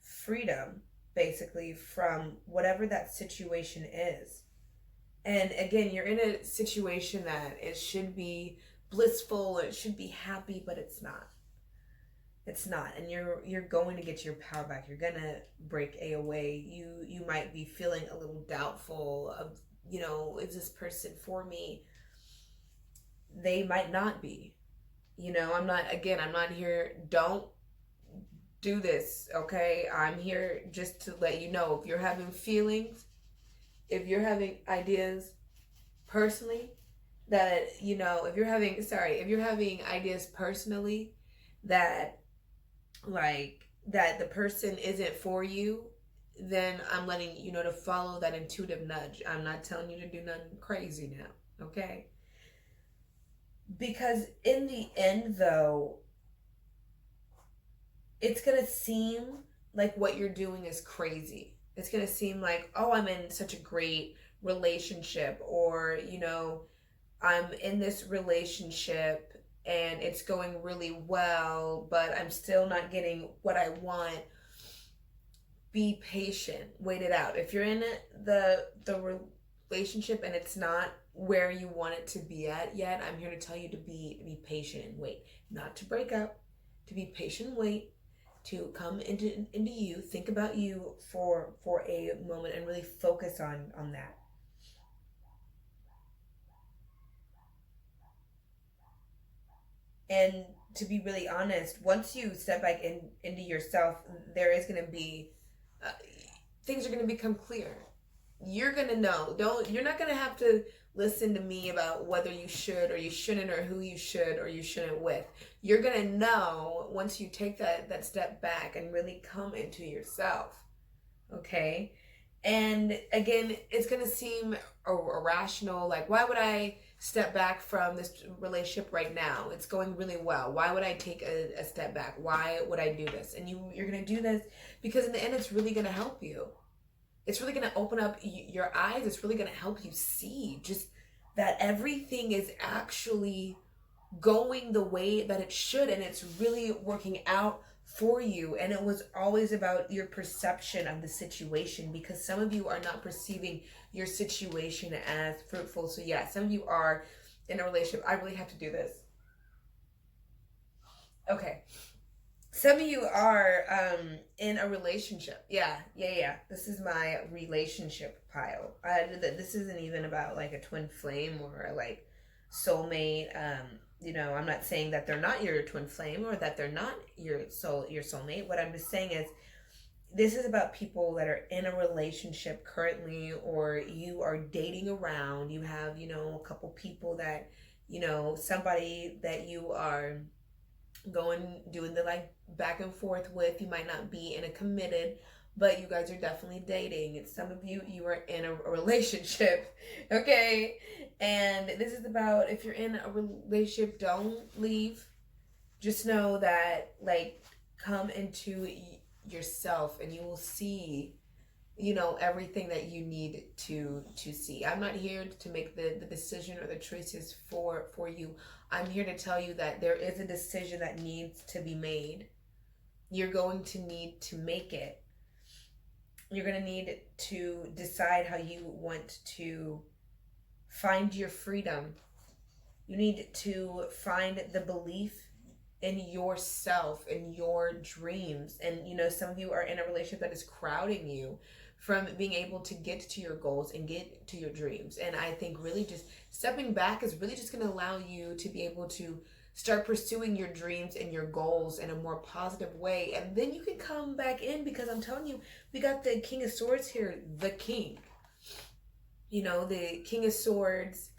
freedom basically from whatever that situation is. And again, you're in a situation that it should be blissful, it should be happy, but it's not. It's not. And you're going to get your power back. You're gonna break away. You might be feeling a little doubtful of, you know, is this person for me? They might not be. You know, I'm not here, don't do this, okay? I'm here just to let you know, if you're having feelings, if you're having ideas personally that, you know, if you're having ideas personally that, like, that the person isn't for you, then I'm letting you know to follow that intuitive nudge. I'm not telling you to do nothing crazy now, okay? Because in the end, though, it's gonna seem like what you're doing is crazy. It's gonna seem like, oh, I'm in such a great relationship, or, you know, I'm in this relationship and it's going really well, but I'm still not getting what I want. Be patient. Wait it out. If you're in the relationship and it's not where you want it to be at yet, I'm here to tell you to be patient and wait. Not to break up, to be patient and wait, to come into you, think about you for a moment and really focus on that. And to be really honest, once you step back into yourself, there is going to be things are going to become clear. You're going to know. You're not going to have to listen to me about whether you should or you shouldn't, or who you should or you shouldn't with. You're going to know once you take that step back and really come into yourself. Okay? And again, it's going to seem irrational. Like, why would I step back from this relationship right now? It's going really well. Why would I take a step back? Why would I do this? And you're going to do this because in the end, it's really going to help you. It's really going to open up your eyes. It's really going to help you see just that everything is actually going the way that it should, and it's really working out for you. And it was always about your perception of the situation, because some of you are not perceiving your situation as fruitful. So yeah, some of you are in a relationship. I really have to do this. Okay. Some of you are in a relationship. Yeah. This is my relationship pile. This isn't even about like a twin flame or like soulmate. You know, I'm not saying that they're not your twin flame or that they're not your soulmate. What I'm just saying is this is about people that are in a relationship currently, or you are dating around. You have, you know, a couple people that, you know, somebody that you are doing the like back and forth with. You might not be in a committed, but you guys are definitely dating. It's some of you are in a relationship, okay? And this is about, if you're in a relationship, don't leave. Just know that, like, come into yourself and you will see, you know, everything that you need to see. I'm not here to make the decision or the choices for you. I'm here to tell you that there is a decision that needs to be made. You're going to need to make it. You're going to need to decide how you want to find your freedom. You need to find the belief in yourself, in your dreams. And, you know, some of you are in a relationship that is crowding you from being able to get to your goals and get to your dreams. And I think really just stepping back is really just going to allow you to be able to start pursuing your dreams and your goals in a more positive way. And then you can come back in, because I'm telling you, we got the King of Swords here, the king. You know, the King of Swords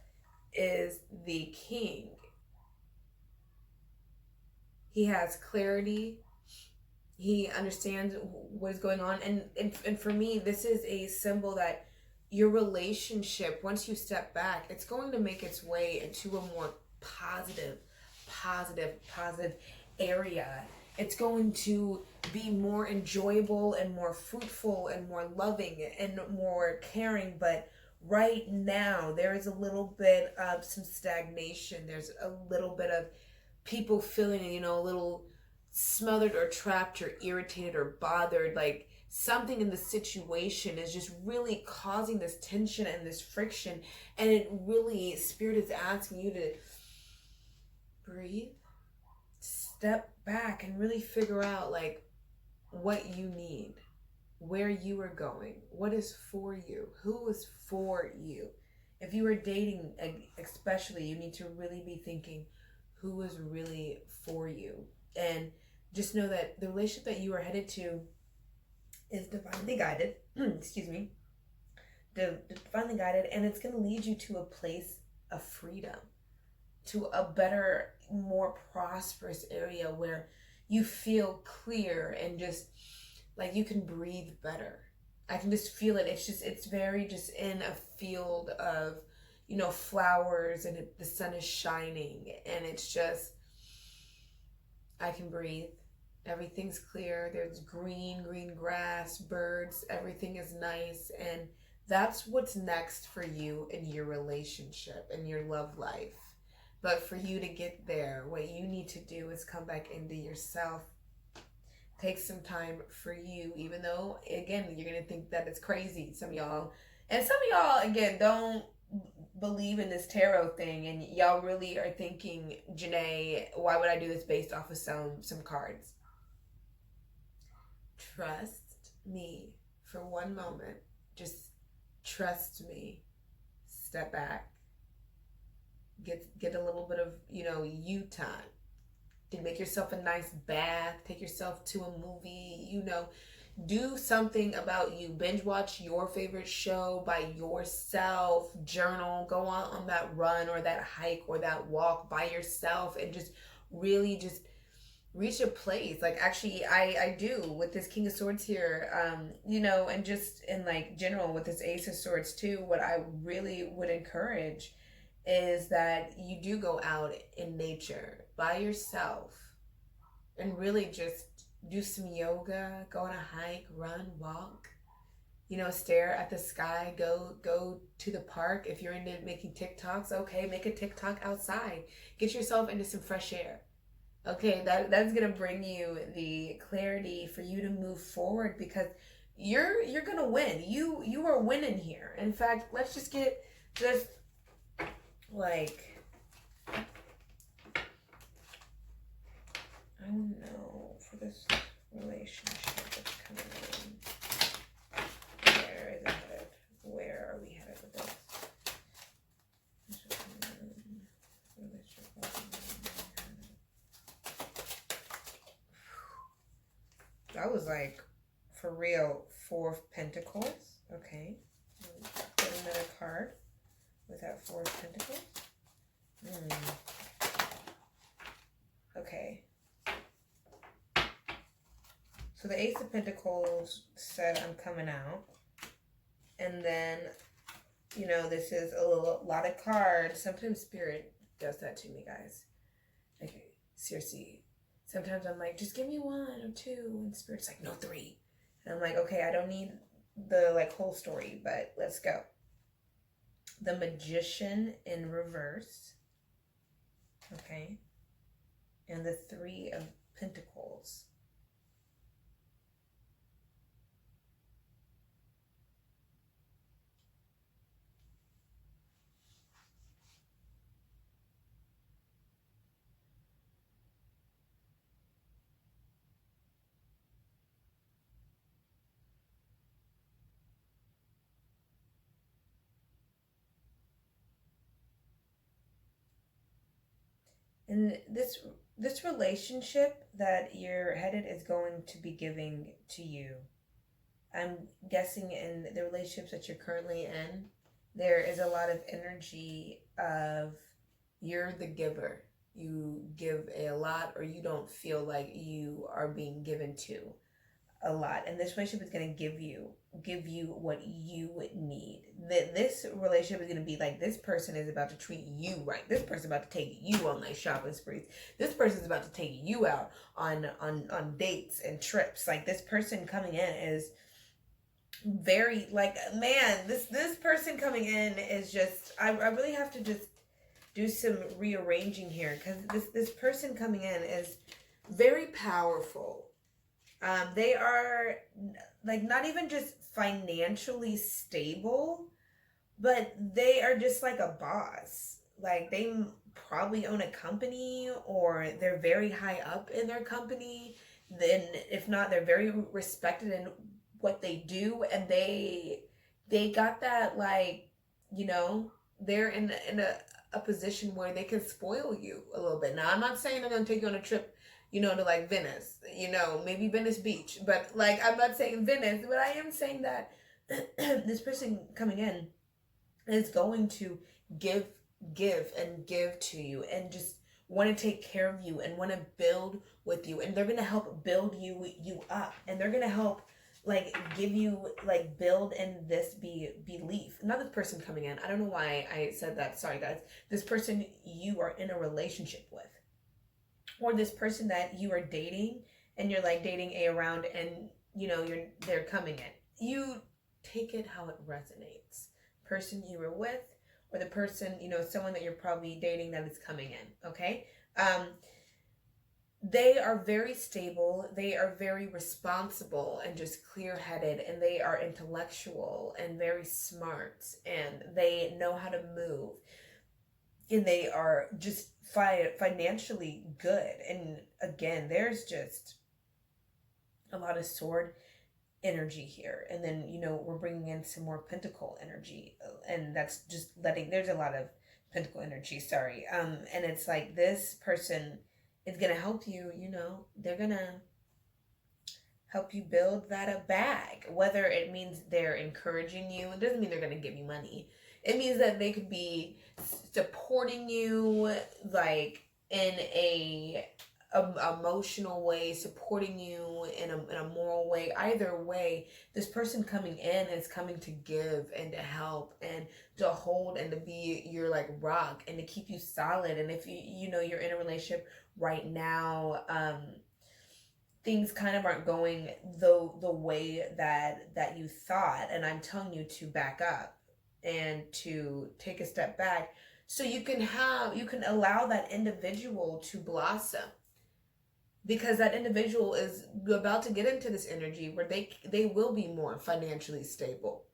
is the king. He has clarity. He understands what is going on. And for me, this is a symbol that your relationship, once you step back, it's going to make its way into a more positive area. It's going to be more enjoyable and more fruitful and more loving and more caring. But right now, there is a little bit of some stagnation. There's a little bit of people feeling, a little smothered or trapped or irritated or bothered. Like something in the situation is just really causing this tension and this friction. And it really, Spirit is asking you to breathe, step back, and really figure out like what you need, where you are going, what is for you, who is for you. If you are dating, especially, you need to really be thinking who is really for you. And just know that the relationship that you are headed to is divinely guided. Excuse me. Divinely guided, and it's going to lead you to a place of freedom, to a better, more prosperous area where you feel clear and just like you can breathe better. I can just feel it. It's very just in a field of, flowers, and the sun is shining, and it's just, I can breathe. Everything's clear. There's green grass, birds, everything is nice. And that's what's next for you in your relationship, in your love life. But for you to get there, what you need to do is come back into yourself. Take some time for you, even though, again, you're going to think that it's crazy. Some of y'all, again, don't believe in this tarot thing. And y'all really are thinking, Janae, why would I do this based off of some cards? Trust me for one moment. Just trust me. Step back. Get a little bit of, you time. Make yourself a nice bath. Take yourself to a movie. Do something about you. Binge watch your favorite show by yourself. Journal. Go on that run or that hike or that walk by yourself, and just really just reach a place. Like, actually, I do with this King of Swords here, and just in like general with this Ace of Swords too. What I really would encourage is that you do go out in nature by yourself and really just do some yoga, go on a hike, run, walk, stare at the sky, go to the park. If you're into making TikToks, okay, make a TikTok outside. Get yourself into some fresh air. Okay, that's gonna bring you the clarity for you to move forward, because you're gonna win. You are winning here. In fact, let's just get just like, I don't know, for this relationship that's coming in. Where is it headed? Where are we headed with this? That was like, for real, 4 of Pentacles. Okay. Get another card with that 4 of Pentacles. Okay. So the Ace of Pentacles said, I'm coming out. And then, this is a lot of cards. Sometimes Spirit does that to me, guys. Like, seriously. Sometimes I'm like, just give me 1 or 2. And Spirit's like, no, 3. And I'm like, okay, I don't need the whole story, but let's go. The Magician in reverse. Okay. And the 3 of Pentacles. And this relationship that you're headed is going to be giving to you. I'm guessing in the relationships that you're currently in, there is a lot of energy of you're the giver. You give a lot, or you don't feel like you are being given to. a lot, and this relationship is going to give you what you would need. That this relationship is going to be like, this person is about to treat you right. This person is about to take you on nice shopping sprees. This person is about to take you out on dates and trips. Like, this person coming in is very, like, man, this person coming in is just, I really have to just do some rearranging here, because this person coming in is very powerful. They are, like, not even just financially stable, but they are just like a boss. Like, they probably own a company, or they're very high up in their company. Then if not, they're very respected in what they do, and they got that, like, you know, they're in a position where they can spoil you a little bit. Now, I'm not saying they're gonna take you on a trip, you know, to like Venice, you know, maybe Venice Beach, but like, I'm not saying Venice, but I am saying that this person coming in is going to give and give to you, and just want to take care of you, and want to build with you, and they're going to help build you up, and they're going to help, like, give you, like, build in this belief. Not this person coming in, I don't know why I said that, sorry guys. This person you are in a relationship with, or this person that you are dating, and you're like dating around, and you know, they're coming in. You take it how it resonates. Person you were with, or the person, you know, someone that you're probably dating that is coming in, okay? They are very stable, they are very responsible and just clear-headed, and they are intellectual and very smart, and they know how to move, and they are just financially good. And again, there's just a lot of sword energy here, and then, you know, we're bringing in some more pentacle energy, and that's just there's a lot of pentacle energy, sorry, and it's like, this person is gonna help you, you know, they're gonna help you build that a bag. Whether it means they're encouraging you, it doesn't mean they're gonna give you money. It means that they could be supporting you, like, in a emotional way, supporting you in a moral way. Either way, this person coming in is coming to give and to help and to hold and to be your, like, rock, and to keep you solid. And if you know, you're in a relationship right now, things kind of aren't going the way that you thought, and I'm telling you to back up and to take a step back, so you can allow that individual to blossom, because that individual is about to get into this energy where they will be more financially stable.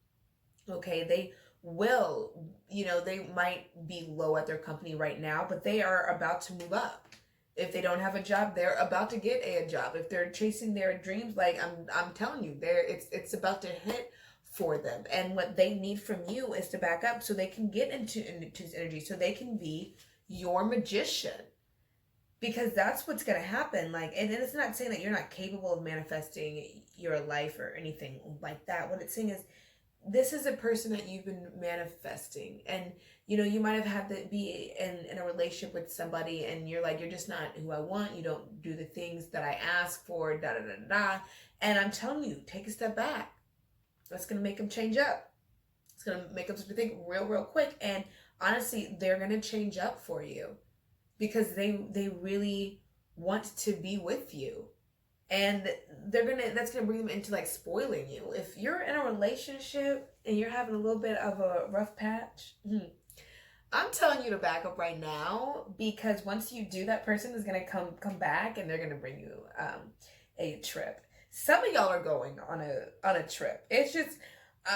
Okay, they will, you know, they might be low at their company right now, but they are about to move up. If they don't have a job, they're about to get a job. If they're chasing their dreams, like, I'm telling you, it's about to hit for them. And what they need from you is to back up, so they can get into this energy, so they can be your magician. Because that's what's going to happen. Like, and it's not saying that you're not capable of manifesting your life or anything like that. What it's saying is, this is a person that you've been manifesting, and you know, you might have had to be in a relationship with somebody, and you're like, you're just not who I want, you don't do the things that I ask for, da da da da. And I'm telling you, take a step back. That's going to make them change up. It's going to make them think real quick, and honestly, they're going to change up for you, because they really want to be with you. And that's gonna bring them into, like, spoiling you. If you're in a relationship and you're having a little bit of a rough patch, I'm telling you to back up right now, because once you do, that person is gonna come back, and they're gonna bring you a trip. Some of y'all are going on a trip. It's just,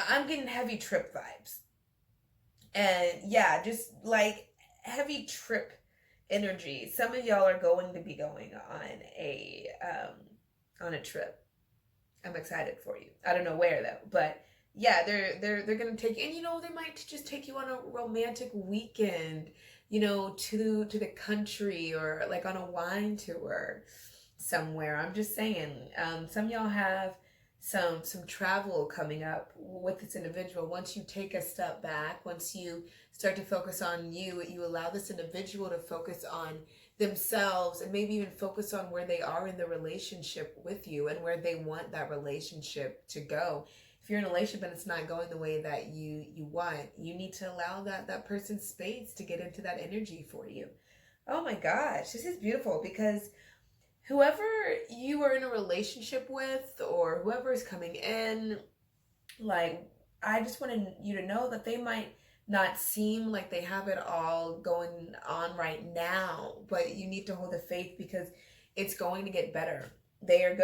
I'm getting heavy trip vibes, and yeah, just like heavy trip energy. Some of y'all are going to be going on a trip. I'm excited for you. I don't know where though, but yeah, they're gonna take, and you know, they might just take you on a romantic weekend, you know, to the country, or like on a wine tour somewhere. I'm just saying, some of y'all have some travel coming up with this individual. Once you take a step back, once you start to focus on you allow this individual to focus on themselves, and maybe even focus on where they are in the relationship with you and where they want that relationship to go. If you're in a relationship and it's not going the way that you want, you need to allow that person's space to get into that energy for you. Oh my gosh, this is beautiful, because whoever you are in a relationship with or whoever is coming in, like, I just wanted you to know that they might not seem like they have it all going on right now, but you need to hold the faith, because it's going to get better. They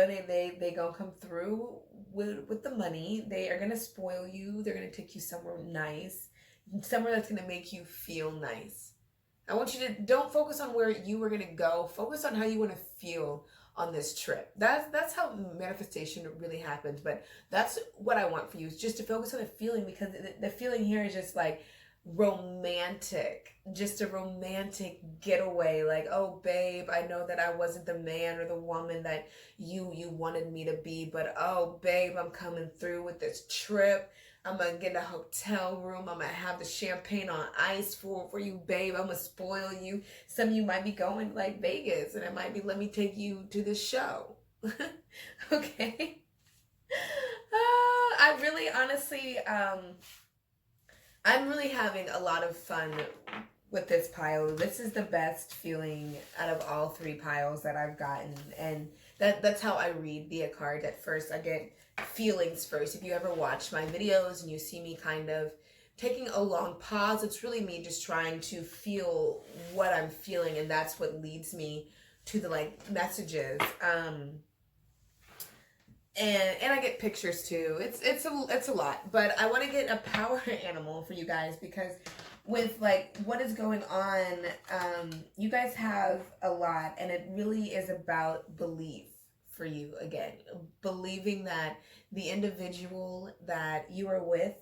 gonna come through with the money. They are gonna spoil you. They're gonna take you somewhere nice, somewhere that's gonna make you feel nice. I want you to don't focus on where you were gonna go. Focus on how you want to feel on this trip. That's how manifestation really happens. But that's what I want for you, is just to focus on the feeling, because the feeling here is just like romantic, just a romantic getaway. Like, oh babe, I know that I wasn't the man or the woman that you wanted me to be, but oh babe, I'm coming through with this trip. I'm gonna get a hotel room. I'm gonna have the champagne on ice for you, babe. I'm gonna spoil you. Some of you might be going like Vegas, and it might be, let me take you to the show. Okay. I really, honestly, I'm really having a lot of fun with this pile. This is the best feeling out of all 3 piles that I've gotten, and that's how I read the card at first. I get feelings first. If you ever watch my videos and you see me kind of taking a long pause, it's really me just trying to feel what I'm feeling, and that's what leads me to the like messages. And I get pictures too. It's a lot, but I want to get a power animal for you guys, because with like what is going on, you guys have a lot, and it really is about belief for you. Again, believing that the individual that you are with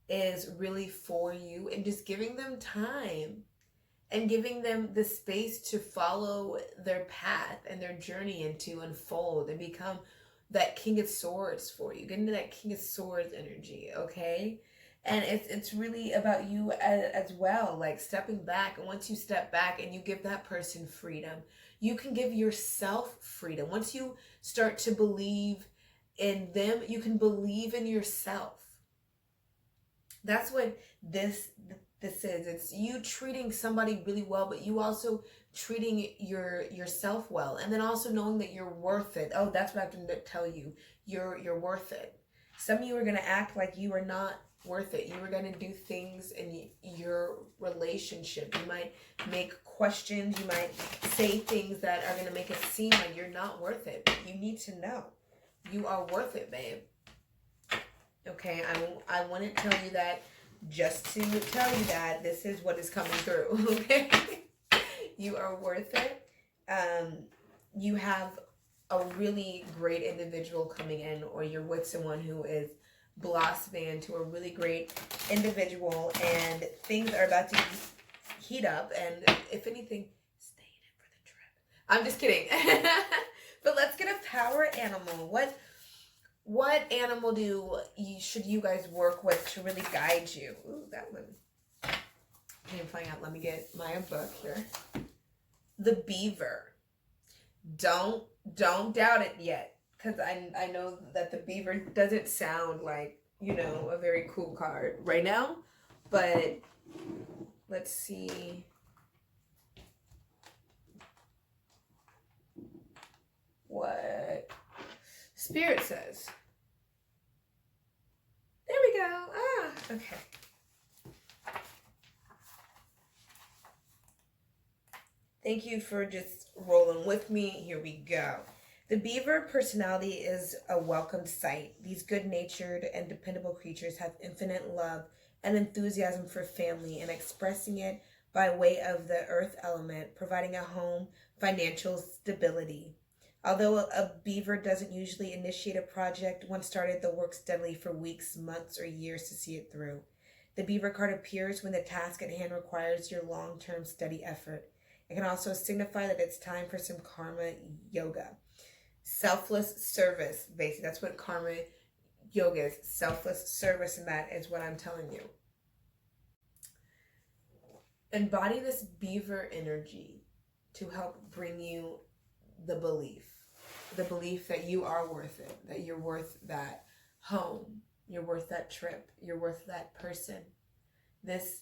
is really for you, and just giving them time and giving them the space to follow their path and their journey, and to unfold and become that King of Swords for you. Get into that King of Swords energy, okay? And it's really about you as well, like stepping back. And once you step back and you give that person freedom, you can give yourself freedom. Once you start to believe in them, you can believe in yourself. That's what this is. It's you treating somebody really well, but you also treating yourself well, and then also knowing that you're worth it. Oh, that's what I have to tell you. You're worth it. Some of you are going to act like you are not worth it. You are going to do things in your relationship. You might make questions. You might say things that are going to make it seem like you're not worth it. But you need to know you are worth it, babe. Okay, I want to tell you that, just to tell you that this is what is coming through. Okay, you are worth it. You have a really great individual coming in, or you're with someone who is blossoming into a really great individual, and things are about to heat up. And if anything, stay in it for the trip. I'm just kidding. But let's get a power animal. What animal should you guys work with to really guide you? Ooh, that one. Can't find out. Let me get my book here. The beaver. Don't doubt it yet, because I know that the beaver doesn't sound like, a very cool card right now, but let's see what Spirit says. There we go. Okay. Thank you for just rolling with me. Here we go. The beaver personality is a welcomed sight. These good-natured and dependable creatures have infinite love and enthusiasm for family, and expressing it by way of the earth element, providing a home, financial stability. Although a beaver doesn't usually initiate a project, once started, they'll work steadily for weeks, months, or years to see it through. The beaver card appears when the task at hand requires your long-term steady effort. It can also signify that it's time for some karma yoga. Selfless service, basically. That's what karma yoga is. Selfless service, and that is what I'm telling you. Embody this beaver energy. to help bring you the belief that you are worth it, that you're worth that home, you're worth that trip, you're worth that person. This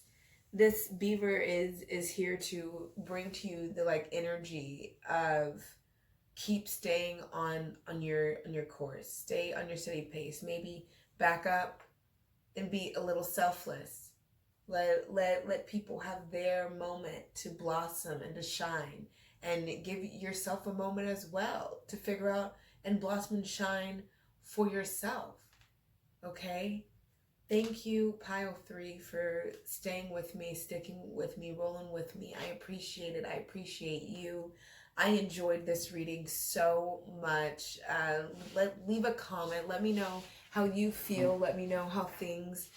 beaver is here to bring to you the like energy of keep staying on your course, stay on your steady pace, maybe back up and be a little selfless. Let people have their moment to blossom and to shine, and give yourself a moment as well to figure out and blossom and shine for yourself. Okay? Thank you, Pile 3, for staying with me, sticking with me, rolling with me. I appreciate it. I appreciate you. I enjoyed this reading so much. Leave a comment. Let me know how you feel. Let me know how things,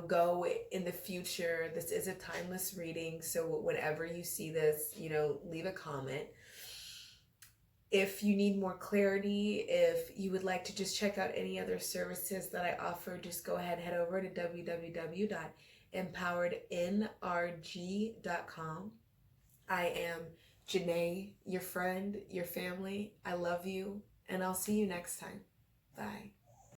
go in the future. This is a timeless reading, so whenever you see this, leave a comment. If you need more clarity, if you would like to just check out any other services that I offer, just go ahead, head over to www.empowerednrg.com. I am Janae, your friend, your family. I love you, and I'll see you next time. Bye.